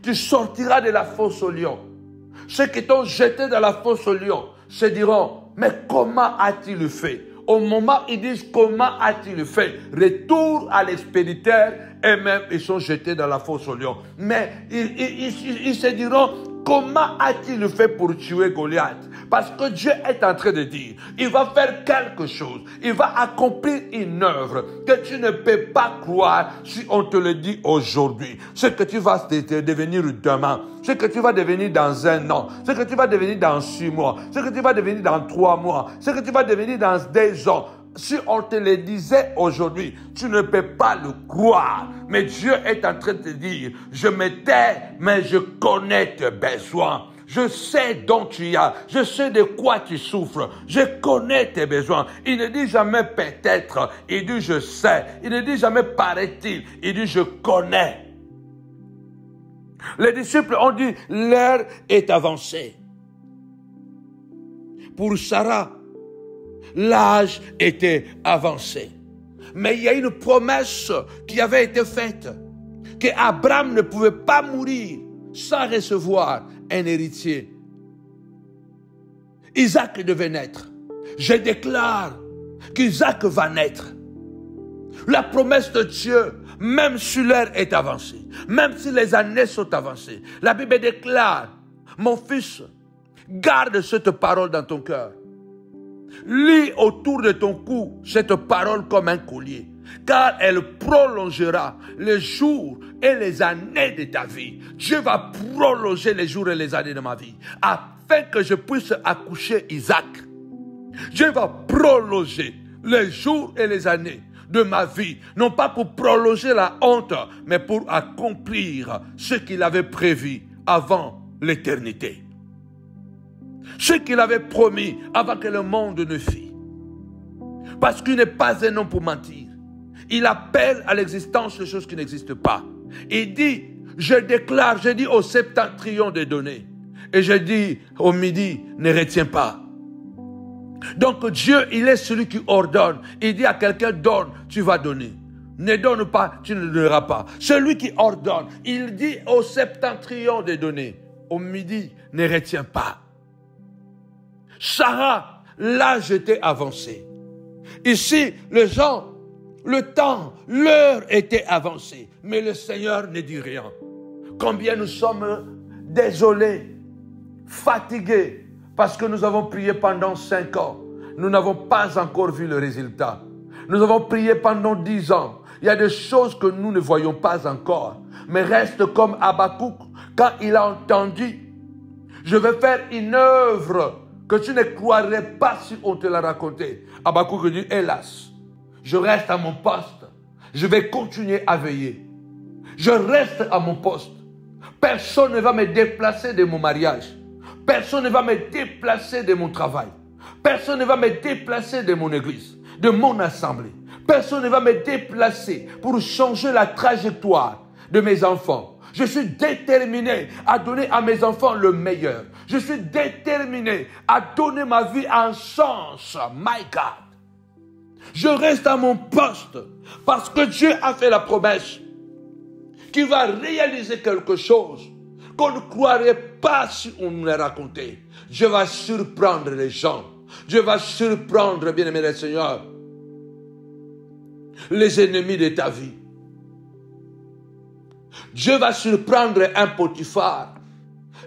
Tu sortiras de la fosse au lion. Ceux qui t'ont jeté dans la fosse au lion se diront, mais comment a-t-il fait? Au moment où ils disent, comment a-t-il fait? Retour à l'expéditeur et même ils sont jetés dans la fosse au lion. Mais ils se diront, Comment a-t-il fait pour tuer Goliath? Parce que Dieu est en train de dire, il va faire quelque chose, il va accomplir une œuvre que tu ne peux pas croire si on te le dit aujourd'hui. Ce que tu vas devenir demain, ce que tu vas devenir dans 1 an, ce que tu vas devenir dans 6 mois, ce que tu vas devenir dans 3 mois, ce que tu vas devenir dans 2 ans. Si on te le disait aujourd'hui, tu ne peux pas le croire. Mais Dieu est en train de te dire, je me tais, mais je connais tes besoins. Je sais dont tu as, je sais de quoi tu souffres, je connais tes besoins. Il ne dit jamais peut-être, il dit je sais. Il ne dit jamais paraît-il, il dit je connais. Les disciples ont dit, l'heure est avancée. Pour Sarah, l'âge était avancé. Mais il y a une promesse qui avait été faite, qu'Abraham ne pouvait pas mourir sans recevoir un héritier. Isaac devait naître. Je déclare qu'Isaac va naître. La promesse de Dieu, même si l'heure est avancée, même si les années sont avancées, la Bible déclare, mon fils, garde cette parole dans ton cœur. Lis autour de ton cou cette parole comme un collier, car elle prolongera les jours et les années de ta vie. Dieu va prolonger les jours et les années de ma vie, afin que je puisse accoucher Isaac. Dieu va prolonger les jours et les années de ma vie, non pas pour prolonger la honte, mais pour accomplir ce qu'il avait prévu avant l'éternité. Ce qu'il avait promis avant que le monde ne fît. Parce qu'il n'est pas un homme pour mentir. Il appelle à l'existence des choses qui n'existent pas. Il dit, je déclare, je dis au septentrion de donner. Et je dis au midi, ne retiens pas. Donc Dieu, il est celui qui ordonne. Il dit à quelqu'un, donne, tu vas donner. Ne donne pas, tu ne donneras pas. Celui qui ordonne, il dit au septentrion de donner. Au midi, ne retiens pas. Sarah, l'âge était avancé. Ici, les gens, le temps, l'heure était avancée. Mais le Seigneur ne dit rien. Combien nous sommes désolés, fatigués, parce que nous avons prié pendant 5 ans. Nous n'avons pas encore vu le résultat. Nous avons prié pendant 10 ans. Il y a des choses que nous ne voyons pas encore. Mais reste comme Habakkuk, quand il a entendu, je vais faire une œuvre que tu ne croirais pas si on te l'a raconté. Habakkuk dit, hélas, je reste à mon poste. Je vais continuer à veiller. Je reste à mon poste. Personne ne va me déplacer de mon mariage. Personne ne va me déplacer de mon travail. Personne ne va me déplacer de mon église, de mon assemblée. Personne ne va me déplacer pour changer la trajectoire de mes enfants. Je suis déterminé à donner à mes enfants le meilleur. Je suis déterminé à donner ma vie en sens. My God. Je reste à mon poste parce que Dieu a fait la promesse qu'il va réaliser quelque chose qu'on ne croirait pas si on nous l'a raconté. Dieu va surprendre les gens. Dieu va surprendre, bien-aimé le Seigneur, les ennemis de ta vie. Dieu va surprendre un Potiphar.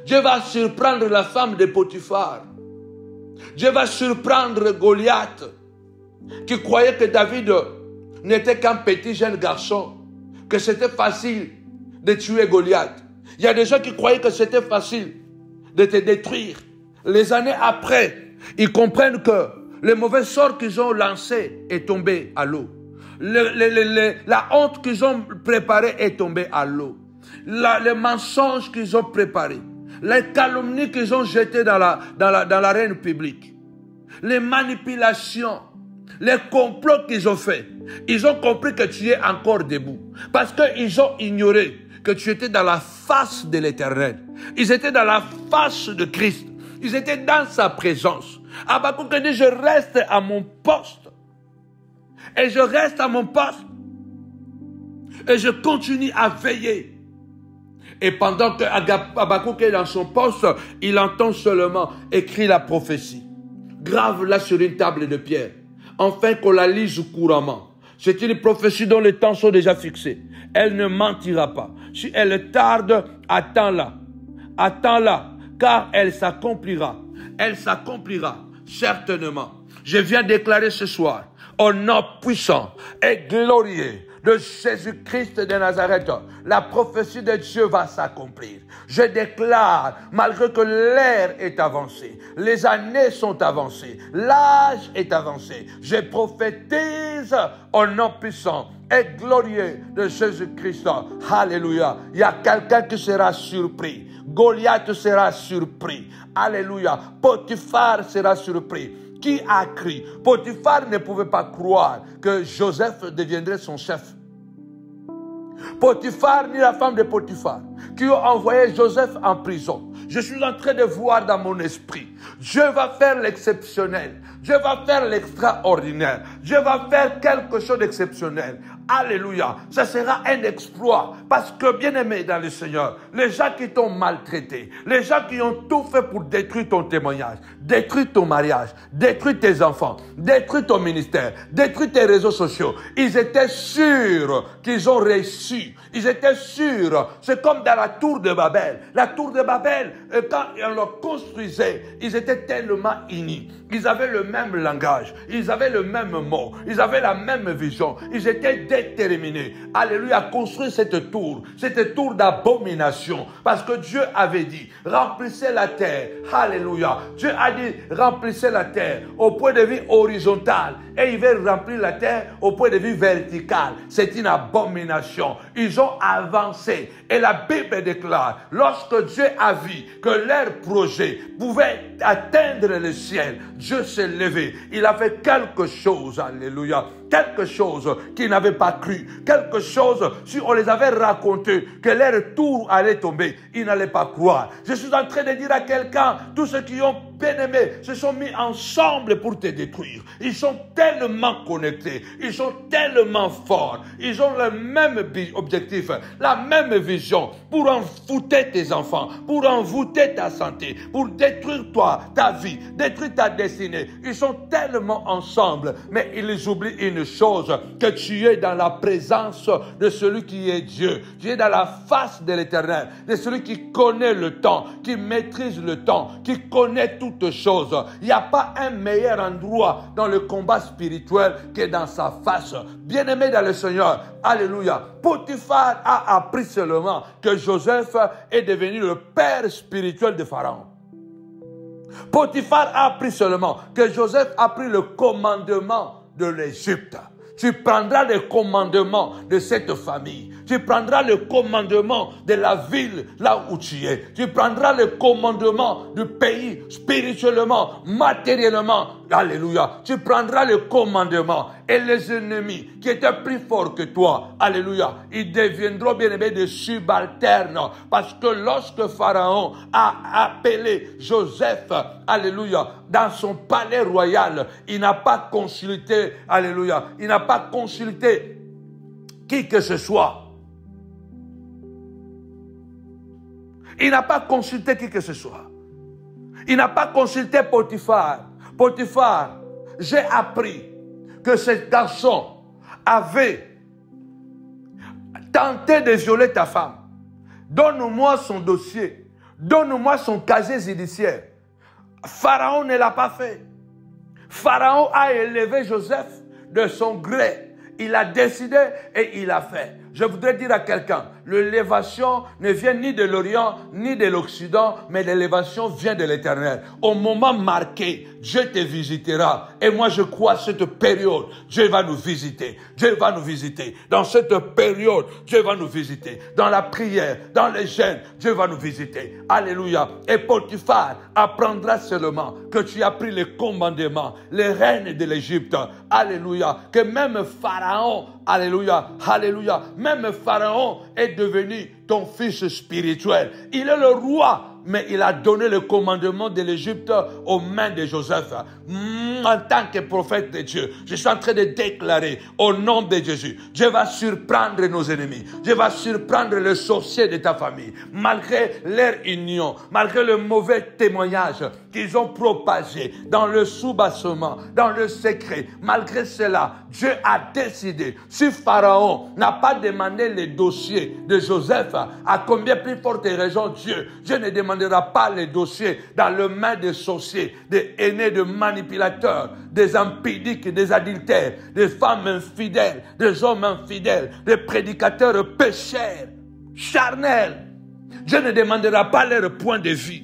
Dieu va surprendre la femme de Potiphar. Dieu va surprendre Goliath, qui croyait que David n'était qu'un petit jeune garçon, que c'était facile de tuer Goliath. Il y a des gens qui croyaient que c'était facile de te détruire. Les années après, ils comprennent que le mauvais sort qu'ils ont lancé est tombé à l'eau. La honte qu'ils ont préparée est tombée à l'eau. Les mensonges qu'ils ont préparés, les calomnies qu'ils ont jetées dans l'arène publique, les manipulations, les complots qu'ils ont faits, ils ont compris que tu es encore debout. Parce qu'ils ont ignoré que tu étais dans la face de l'Éternel. Ils étaient dans la face de Christ. Ils étaient dans sa présence. Habakkuk dit, je reste à mon poste. Et je reste à mon poste. Et je continue à veiller. Et pendant que Habakkuk est dans son poste, il entend seulement écrire la prophétie. Grave-la sur une table de pierre, afin qu'on la lise couramment. C'est une prophétie dont les temps sont déjà fixés. Elle ne mentira pas. Si elle tarde, attends-la. Attends-la. car elle s'accomplira. Elle s'accomplira, certainement. Je viens déclarer ce soir, au nom puissant et glorieux de Jésus-Christ de Nazareth, la prophétie de Dieu va s'accomplir. Je déclare, malgré que l'ère est avancée, les années sont avancées, l'âge est avancé, je prophétise au nom puissant et glorieux de Jésus-Christ. Alléluia. Il y a quelqu'un qui sera surpris. Goliath sera surpris. Alléluia. Potiphar sera surpris. Qui a crié? Potiphar ne pouvait pas croire que Joseph deviendrait son chef. Potiphar ni la femme de Potiphar qui ont envoyé Joseph en prison. Je suis en train de voir dans mon esprit. Dieu va faire l'exceptionnel. Dieu va faire l'extraordinaire. Dieu va faire quelque chose d'exceptionnel. Alléluia. Ça sera un exploit. Parce que, bien-aimé dans le Seigneur, les gens qui t'ont maltraité, les gens qui ont tout fait pour détruire ton témoignage, détruire ton mariage, détruire tes enfants, détruire ton ministère, détruire tes réseaux sociaux, ils étaient sûrs qu'ils ont réussi. Ils étaient sûrs. C'est comme dans la tour de Babel. La tour de Babel, quand on la construisait, ils étaient tellement unis. Ils avaient le même langage. Ils avaient le même mot. Ils avaient la même vision. Ils étaient déterminés. Alléluia, à construire cette tour d'abomination. Parce que Dieu avait dit, remplissez la terre. Alléluia. Dieu a dit, remplissez la terre au point de vue horizontal. Et il veut remplir la terre au point de vue vertical. C'est une abomination. Ils ont avancé. Et la Bible déclare, lorsque Dieu a vu que leur projet pouvait atteindre le ciel, Dieu s'est levé. Il a fait quelque chose, alléluia, quelque chose qu'ils n'avaient pas cru, quelque chose, si on les avait raconté, que leur tour allait tomber, ils n'allaient pas croire. Je suis en train de dire à quelqu'un, tous ceux qui ont bien aimé se sont mis ensemble pour te détruire. Ils sont tellement connectés, ils sont tellement forts, ils ont le même objectif, la même vision, pour envoûter tes enfants, pour envoûter ta santé, pour détruire toi, ta vie, détruire ta destinée. Ils sont tellement ensemble, mais ils oublient une chose, que tu es dans la présence de celui qui est Dieu. Tu es dans la face de l'Éternel, de celui qui connaît le temps, qui maîtrise le temps, qui connaît toutes choses. Il n'y a pas un meilleur endroit dans le combat spirituel que dans sa face. Bien-aimé dans le Seigneur, alléluia. Potiphar a appris seulement que Joseph est devenu le père spirituel de Pharaon. Potiphar a appris seulement que Joseph a pris le commandement de l'Égypte. Tu prendras le commandement de cette famille. Tu prendras le commandement de la ville là où tu es. Tu prendras le commandement du pays spirituellement, matériellement. Alléluia. Tu prendras le commandement. Et les ennemis qui étaient plus forts que toi, alléluia, ils deviendront bien aimés des subalternes. Parce que lorsque Pharaon a appelé Joseph, alléluia, dans son palais royal, il n'a pas consulté, alléluia, il n'a pas consulté qui que ce soit. Il n'a pas consulté qui que ce soit. Il n'a pas consulté Potiphar. Potiphar, j'ai appris que ce garçon avait tenté de violer ta femme. Donne-moi son dossier. Donne-moi son casier judiciaire. Pharaon ne l'a pas fait. Pharaon a élevé Joseph de son gré. Il a décidé et il a fait. Je voudrais dire à quelqu'un, l'élévation ne vient ni de l'Orient, ni de l'Occident, mais l'élévation vient de l'Éternel. Au moment marqué, Dieu te visitera. Et moi, je crois à cette période, Dieu va nous visiter. Dieu va nous visiter. Dans cette période, Dieu va nous visiter. Dans la prière, dans les jeûnes, Dieu va nous visiter. Alléluia. Et Potiphar apprendra seulement que tu as pris les commandements, les reines de l'Égypte. Alléluia. Que même Pharaon, alléluia, alléluia, même Pharaon est devenu ton fils spirituel. Il est le roi, mais il a donné le commandement de l'Égypte aux mains de Joseph. En tant que prophète de Dieu, je suis en train de déclarer au nom de Jésus, Dieu va surprendre nos ennemis. Dieu va surprendre les sorciers de ta famille. Malgré leur union, malgré le mauvais témoignage qu'ils ont propagé dans le sous-bassement, dans le secret, malgré cela, Dieu a décidé, si Pharaon n'a pas demandé les dossiers de Joseph, à combien plus forte raison Dieu ne demandera pas les dossiers dans les mains des sorciers, des aînés, de manipulateurs, des impudiques, des adultères, des femmes infidèles, des hommes infidèles, des prédicateurs pécheurs, charnels. Dieu ne demandera pas leur point de vue.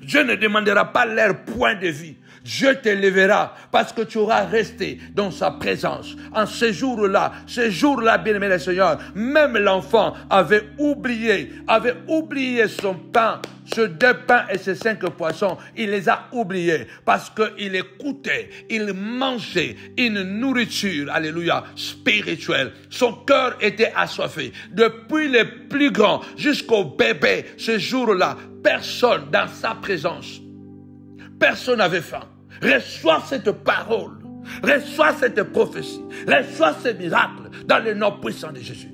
Dieu ne demandera pas leur point de vue. Dieu t'élèvera parce que tu auras resté dans sa présence. En ce jour-là, bien-aimé le Seigneur, même l'enfant avait oublié son pain, ce 2 pains et ces 5 poissons. Il les a oubliés parce qu'il écoutait, il mangeait une nourriture, alléluia, spirituelle. Son cœur était assoiffé. Depuis les plus grands jusqu'au bébé, ce jour-là, personne dans sa présence, personne n'avait faim. Reçois cette parole, reçois cette prophétie, reçois ce miracle dans le nom puissant de Jésus.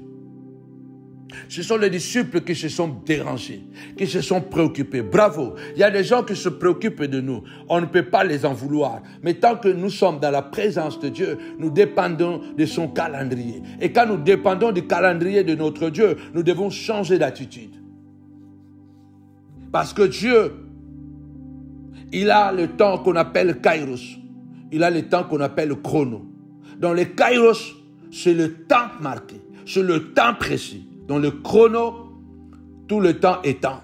Ce sont les disciples qui se sont dérangés, qui se sont préoccupés. Bravo, il y a des gens qui se préoccupent de nous. On ne peut pas les en vouloir. Mais tant que nous sommes dans la présence de Dieu, nous dépendons de son calendrier. Et quand nous dépendons du calendrier de notre Dieu, nous devons changer d'attitude. Parce que Dieu, il a le temps qu'on appelle Kairos. Il a le temps qu'on appelle chrono. Dans le Kairos, c'est le temps marqué. C'est le temps précis. Dans le chrono, tout le temps est temps.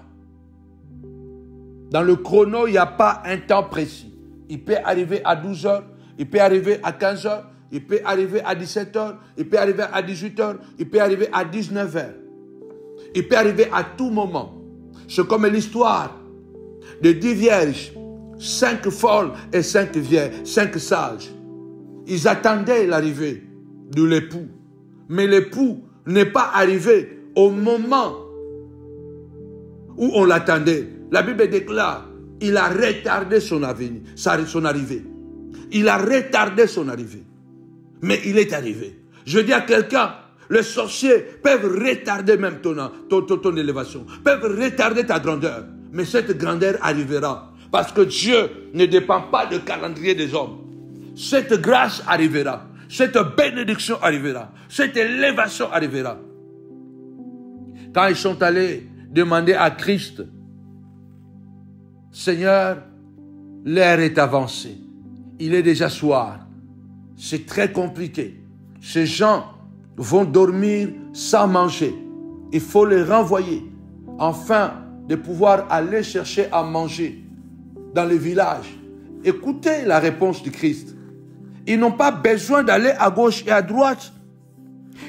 Dans le chrono, il n'y a pas un temps précis. Il peut arriver à 12 heures, il peut arriver à 15 heures, il peut arriver à 17 heures, il peut arriver à 18 heures, il peut arriver à 19 heures. Il peut arriver à tout moment. C'est comme l'histoire de 10 vierges, 5 folles et 5 vierges, 5 sages. Ils attendaient l'arrivée de l'époux. Mais l'époux n'est pas arrivé au moment où on l'attendait. La Bible déclare, il a retardé son arrivée. Il a retardé son arrivée. Mais il est arrivé. Je dis à quelqu'un, les sorciers peuvent retarder même ton élévation, peuvent retarder ta grandeur. Mais cette grandeur arrivera. Parce que Dieu ne dépend pas du calendrier des hommes. Cette grâce arrivera. Cette bénédiction arrivera. Cette élévation arrivera. Quand ils sont allés demander à Christ, Seigneur, l'heure est avancée. Il est déjà soir. C'est très compliqué. Ces gens vont dormir sans manger. Il faut les renvoyer afin de pouvoir aller chercher à manger dans les villages. Écoutez la réponse du Christ. Ils n'ont pas besoin d'aller à gauche et à droite.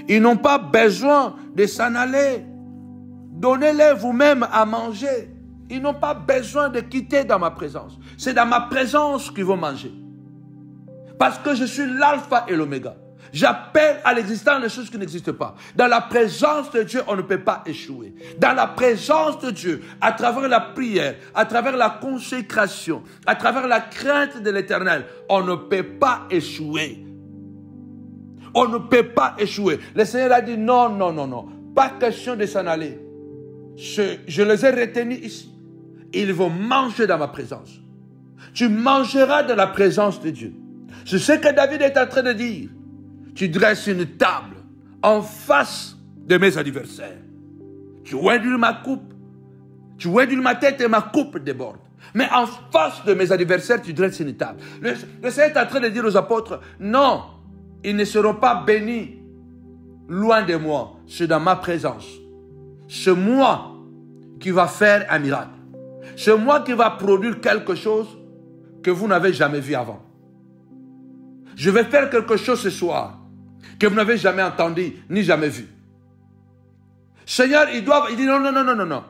Ils n'ont pas besoin de s'en aller. Donnez-les vous-même à manger. Ils n'ont pas besoin de quitter dans ma présence. C'est dans ma présence qu'ils vont manger. Parce que je suis l'alpha et l'oméga. J'appelle à l'existence les choses qui n'existent pas. Dans la présence de Dieu, on ne peut pas échouer. Dans la présence de Dieu, à travers la prière, à travers la consécration, à travers la crainte de l'Éternel, on ne peut pas échouer. On ne peut pas échouer. Le Seigneur a dit non, non, non, non. Pas question de s'en aller. Je les ai retenus ici. Ils vont manger dans ma présence. Tu mangeras dans la présence de Dieu. C'est ce que David est en train de dire. Tu dresses une table en face de mes adversaires. Tu induis ma coupe. Tu induis ma tête et ma coupe déborde. Mais en face de mes adversaires, tu dresses une table. Le Seigneur est en train de dire aux apôtres, non, ils ne seront pas bénis loin de moi. C'est dans ma présence. C'est moi qui va faire un miracle. C'est moi qui va produire quelque chose que vous n'avez jamais vu avant. Je vais faire quelque chose ce soir que vous n'avez jamais entendu ni jamais vu. Seigneur, il dit non, non, non, non, non, non.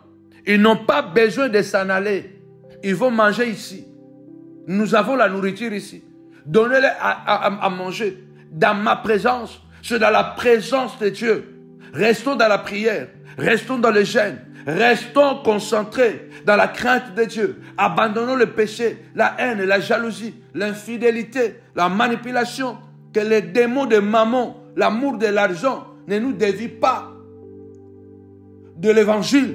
Ils n'ont pas besoin de s'en aller. Ils vont manger ici. Nous avons la nourriture ici. Donnez-les à manger. Dans ma présence, c'est dans la présence de Dieu. Restons dans la prière. Restons dans le jeûne. Restons concentrés dans la crainte de Dieu. Abandonnons le péché, la haine, la jalousie, l'infidélité, la manipulation. Que les démons de mammon, l'amour de l'argent ne nous dévient pas de l'évangile,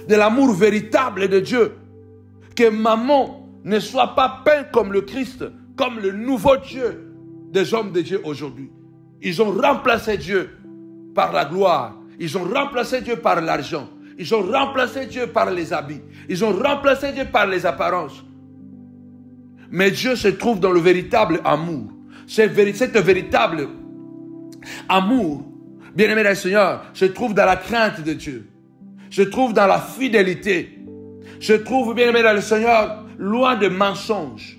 de l'amour véritable de Dieu. Que mammon ne soit pas peint comme le Christ, comme le nouveau Dieu des hommes de Dieu aujourd'hui. Ils ont remplacé Dieu par la gloire. Ils ont remplacé Dieu par l'argent. Ils ont remplacé Dieu par les habits. Ils ont remplacé Dieu par les apparences. Mais Dieu se trouve dans le véritable amour. Cette véritable amour, bien-aimé du Seigneur, se trouve dans la crainte de Dieu. Se trouve dans la fidélité. Se trouve, bien-aimé dans le Seigneur, loin de mensonges,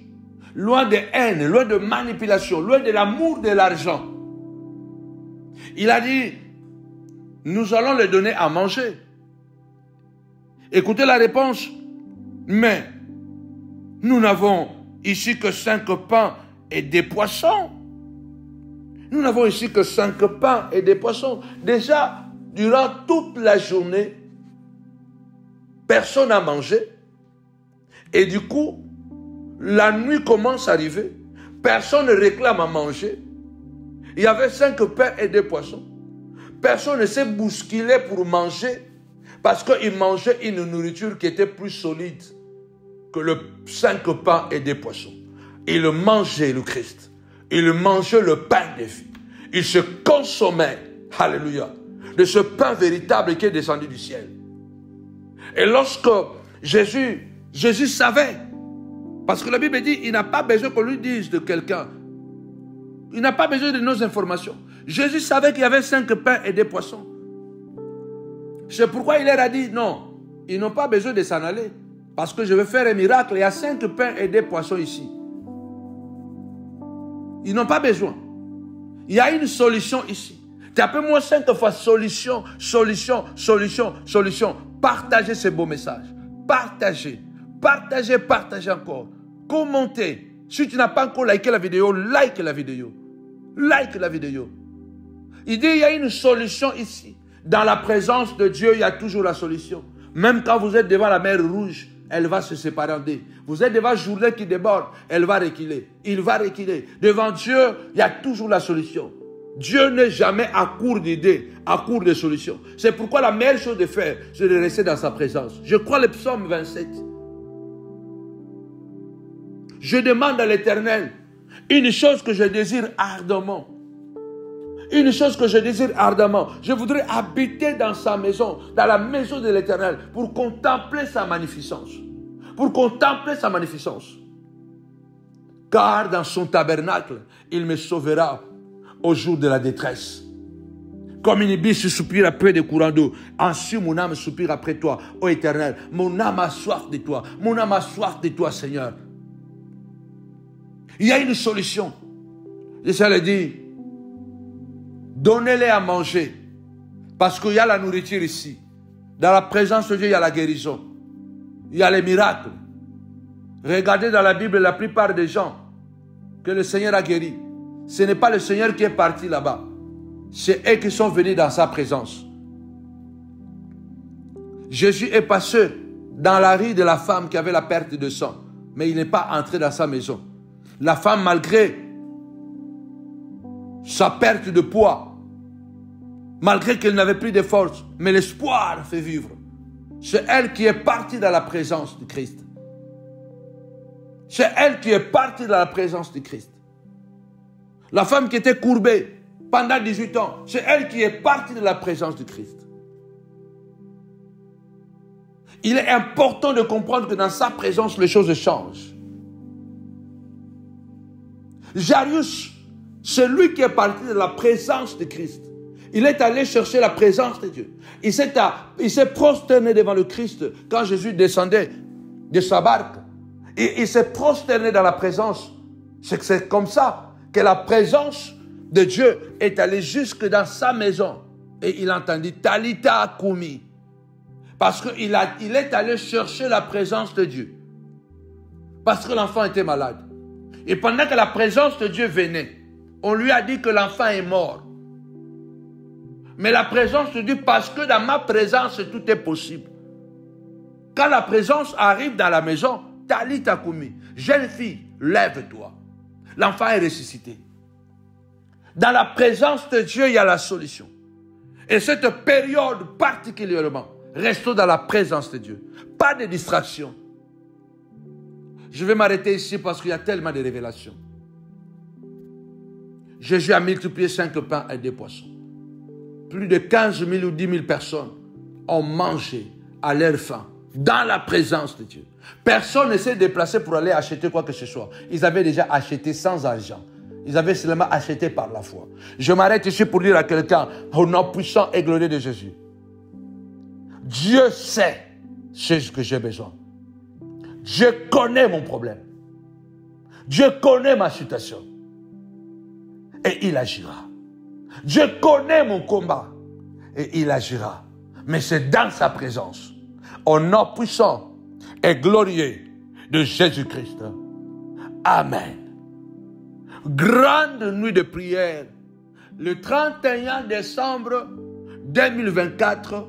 loin de haine, loin de manipulation, loin de l'amour de l'argent. Il a dit, nous allons leur donner à manger. Écoutez la réponse. Mais nous n'avons ici que 5 pains et des poissons. Nous n'avons ici que 5 pains et des poissons. Déjà, durant toute la journée, personne n'a mangé. Et du coup, la nuit commence à arriver. Personne ne réclame à manger. Il y avait 5 pains et des poissons. Personne ne s'est bousculé pour manger parce qu'il mangeait une nourriture qui était plus solide que le 5 pains et des poissons. Il mangeait le Christ. Il mangeait le pain des vies. Il se consommait, alléluia, de ce pain véritable qui est descendu du ciel. Et lorsque Jésus savait, parce que la Bible dit, il n'a pas besoin qu'on lui dise de quelqu'un. Il n'a pas besoin de nos informations. Jésus savait qu'il y avait 5 pains et des poissons. C'est pourquoi il leur a dit, non, ils n'ont pas besoin de s'en aller. Parce que je vais faire un miracle. Il y a 5 pains et des poissons ici. Ils n'ont pas besoin. Il y a une solution ici. Tapez-moi 5 fois solution, solution, solution, solution. Partagez ce beau message. Partagez. Partagez, partagez encore. Commentez. Si tu n'as pas encore liké la vidéo, like la vidéo. Like la vidéo. Il dit, il y a une solution ici. Dans la présence de Dieu, il y a toujours la solution. Même quand vous êtes devant la mer rouge, elle va se séparer en deux. Vous êtes devant Jourdain qui déborde, elle va reculer. Il va reculer. Devant Dieu, il y a toujours la solution. Dieu n'est jamais à court d'idées, à court de solutions. C'est pourquoi la meilleure chose de faire, c'est de rester dans sa présence. Je crois le psaume 27. Je demande à l'Éternel une chose que je désire ardemment. Une chose que je désire ardemment. Je voudrais habiter dans sa maison, dans la maison de l'Éternel, pour contempler sa magnificence. Pour contempler sa magnificence. Car dans son tabernacle, il me sauvera au jour de la détresse. Comme une biche soupire après des courants d'eau, ainsi mon âme soupire après toi, ô Éternel. Mon âme a soif de toi. Mon âme a soif de toi, Seigneur. Il y a une solution. Et ça le dit, donnez-les à manger. Parce qu'il y a la nourriture ici. Dans la présence de Dieu, il y a la guérison. Il y a les miracles. Regardez dans la Bible la plupart des gens que le Seigneur a guéris. Ce n'est pas le Seigneur qui est parti là-bas. C'est eux qui sont venus dans sa présence. Jésus est passé dans la rue de la femme qui avait la perte de sang. Mais il n'est pas entré dans sa maison. La femme, malgré sa perte de poids, malgré qu'elle n'avait plus de force, mais l'espoir fait vivre. C'est elle qui est partie dans la présence du Christ. C'est elle qui est partie dans la présence du Christ. La femme qui était courbée pendant 18 ans, c'est elle qui est partie de la présence du Christ. Il est important de comprendre que dans sa présence, les choses changent. Jairus, c'est lui qui est parti de la présence de Christ. Il est allé chercher la présence de Dieu. Il s'est prosterné devant le Christ quand Jésus descendait de sa barque. Et il s'est prosterné dans la présence. C'est comme ça que la présence de Dieu est allée jusque dans sa maison. Et il entendit Talita Kumi. Parce qu'il est allé chercher la présence de Dieu. Parce que l'enfant était malade. Et pendant que la présence de Dieu venait, on lui a dit que l'enfant est mort. Mais la présence de Dieu, parce que dans ma présence, tout est possible. Quand la présence arrive dans la maison, Talita Kumi, jeune fille, lève-toi. L'enfant est ressuscité. Dans la présence de Dieu, il y a la solution. Et cette période particulièrement, restons dans la présence de Dieu. Pas de distraction. Je vais m'arrêter ici parce qu'il y a tellement de révélations. Jésus a multiplié 5 pains et 2 poissons. Plus de 15 000 ou 10 000 personnes ont mangé à leur faim dans la présence de Dieu. Personne ne s'est déplacé pour aller acheter quoi que ce soit. Ils avaient déjà acheté sans argent. Ils avaient seulement acheté par la foi. Je m'arrête ici pour dire à quelqu'un, au nom puissant et glorieux de Jésus, Dieu sait ce que j'ai besoin. Dieu connaît mon problème. Dieu connaît ma situation. Et il agira. Dieu connaît mon combat. Et il agira. Mais c'est dans sa présence, au nom puissant et glorieux de Jésus-Christ. Amen. Grande nuit de prière. Le 31 décembre 2024,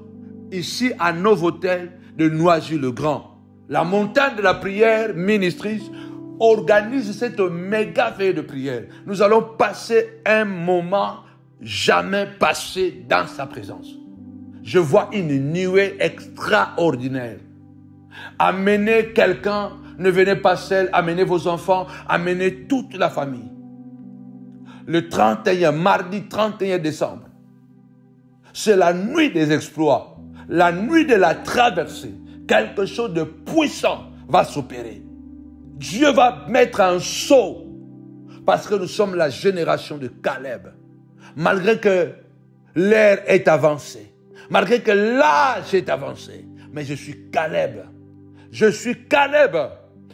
ici à Novotel de Noisy-le-Grand. La montagne de la prière ministrice organise cette méga veille de prière. Nous allons passer un moment jamais passé dans sa présence. Je vois une nuée extraordinaire. Amenez quelqu'un, ne venez pas seul, amenez vos enfants, amenez toute la famille. Le 31, mardi 31 décembre, c'est la nuit des exploits, la nuit de la traversée. Quelque chose de puissant va s'opérer. Dieu va mettre un saut parce que nous sommes la génération de Caleb. Malgré que l'ère est avancée, malgré que l'âge est avancé, mais je suis Caleb. Je suis Caleb.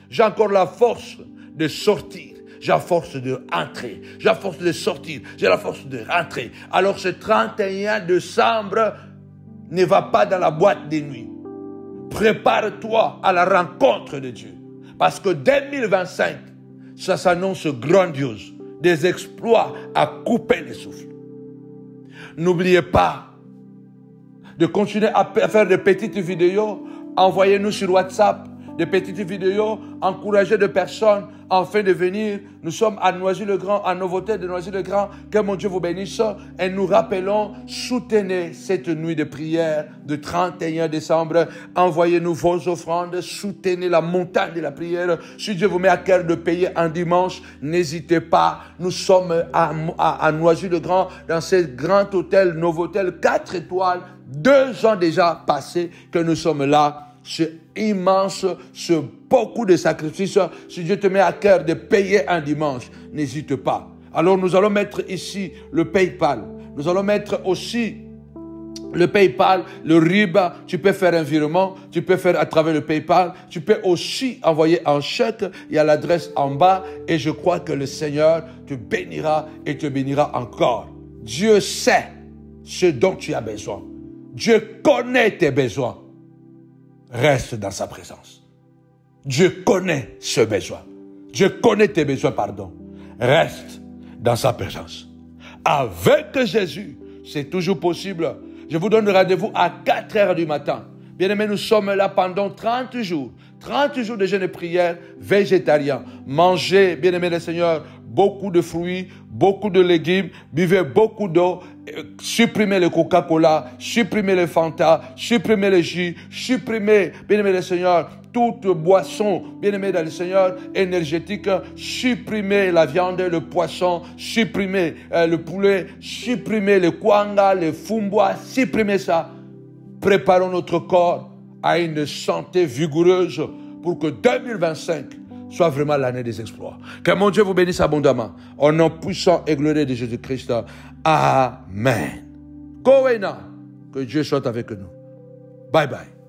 J'ai encore la force de sortir. J'ai la force de entrer. J'ai la force de sortir. J'ai la force de rentrer. Alors ce 31 décembre, ne va pas dans la boîte de nuit. Prépare-toi à la rencontre de Dieu. Parce que 2025, ça s'annonce grandiose. Des exploits à couper les souffles. N'oubliez pas de continuer à faire des petites vidéos. Envoyez-nous sur WhatsApp des petites vidéos. Encouragez des personnes afin de venir. Nous sommes à Noisy-le-Grand, à Novotel de Noisy-le-Grand. Que mon Dieu vous bénisse. Et nous rappelons, soutenez cette nuit de prière de 31 décembre. Envoyez-nous vos offrandes. Soutenez la montagne de la prière. Si Dieu vous met à cœur de payer un dimanche, n'hésitez pas. Nous sommes à Noisy-le-Grand, dans ce grand hôtel, Novotel 4 étoiles. 2 ans déjà passés que nous sommes là. C'est immense, c'est beaucoup de sacrifices. Si Dieu te met à cœur de payer un dimanche, n'hésite pas. Alors nous allons mettre ici le PayPal. Nous allons mettre aussi le PayPal, le RIB. Tu peux faire un virement, tu peux faire à travers le PayPal. Tu peux aussi envoyer un chèque. Il y a l'adresse en bas. Et je crois que le Seigneur te bénira et te bénira encore. Dieu sait ce dont tu as besoin. Dieu connaît tes besoins. Reste dans sa présence. Dieu connaît ce besoin. Dieu connaît tes besoins, pardon. Reste dans sa présence. Avec Jésus, c'est toujours possible. Je vous donne rendez-vous à 4 heures du matin. Bien-aimés, nous sommes là pendant 30 jours. 30 jours de jeûne et prière végétarien. Mangez, bien-aimés le Seigneur, beaucoup de fruits, beaucoup de légumes, buvez beaucoup d'eau, supprimez le Coca-Cola, supprimez le Fanta, supprimez le jus, supprimez, bien-aimés le Seigneur, toute boisson, bien-aimés dans le Seigneur, énergétique, supprimez la viande, le poisson, supprimez le poulet, supprimez le kwanga, le fumboa, supprimez ça. Préparons notre corps à une santé vigoureuse pour que 2025 soit vraiment l'année des exploits. Que mon Dieu vous bénisse abondamment. Au nom puissant et glorieux de Jésus-Christ. Amen. Kowena, que Dieu soit avec nous. Bye bye.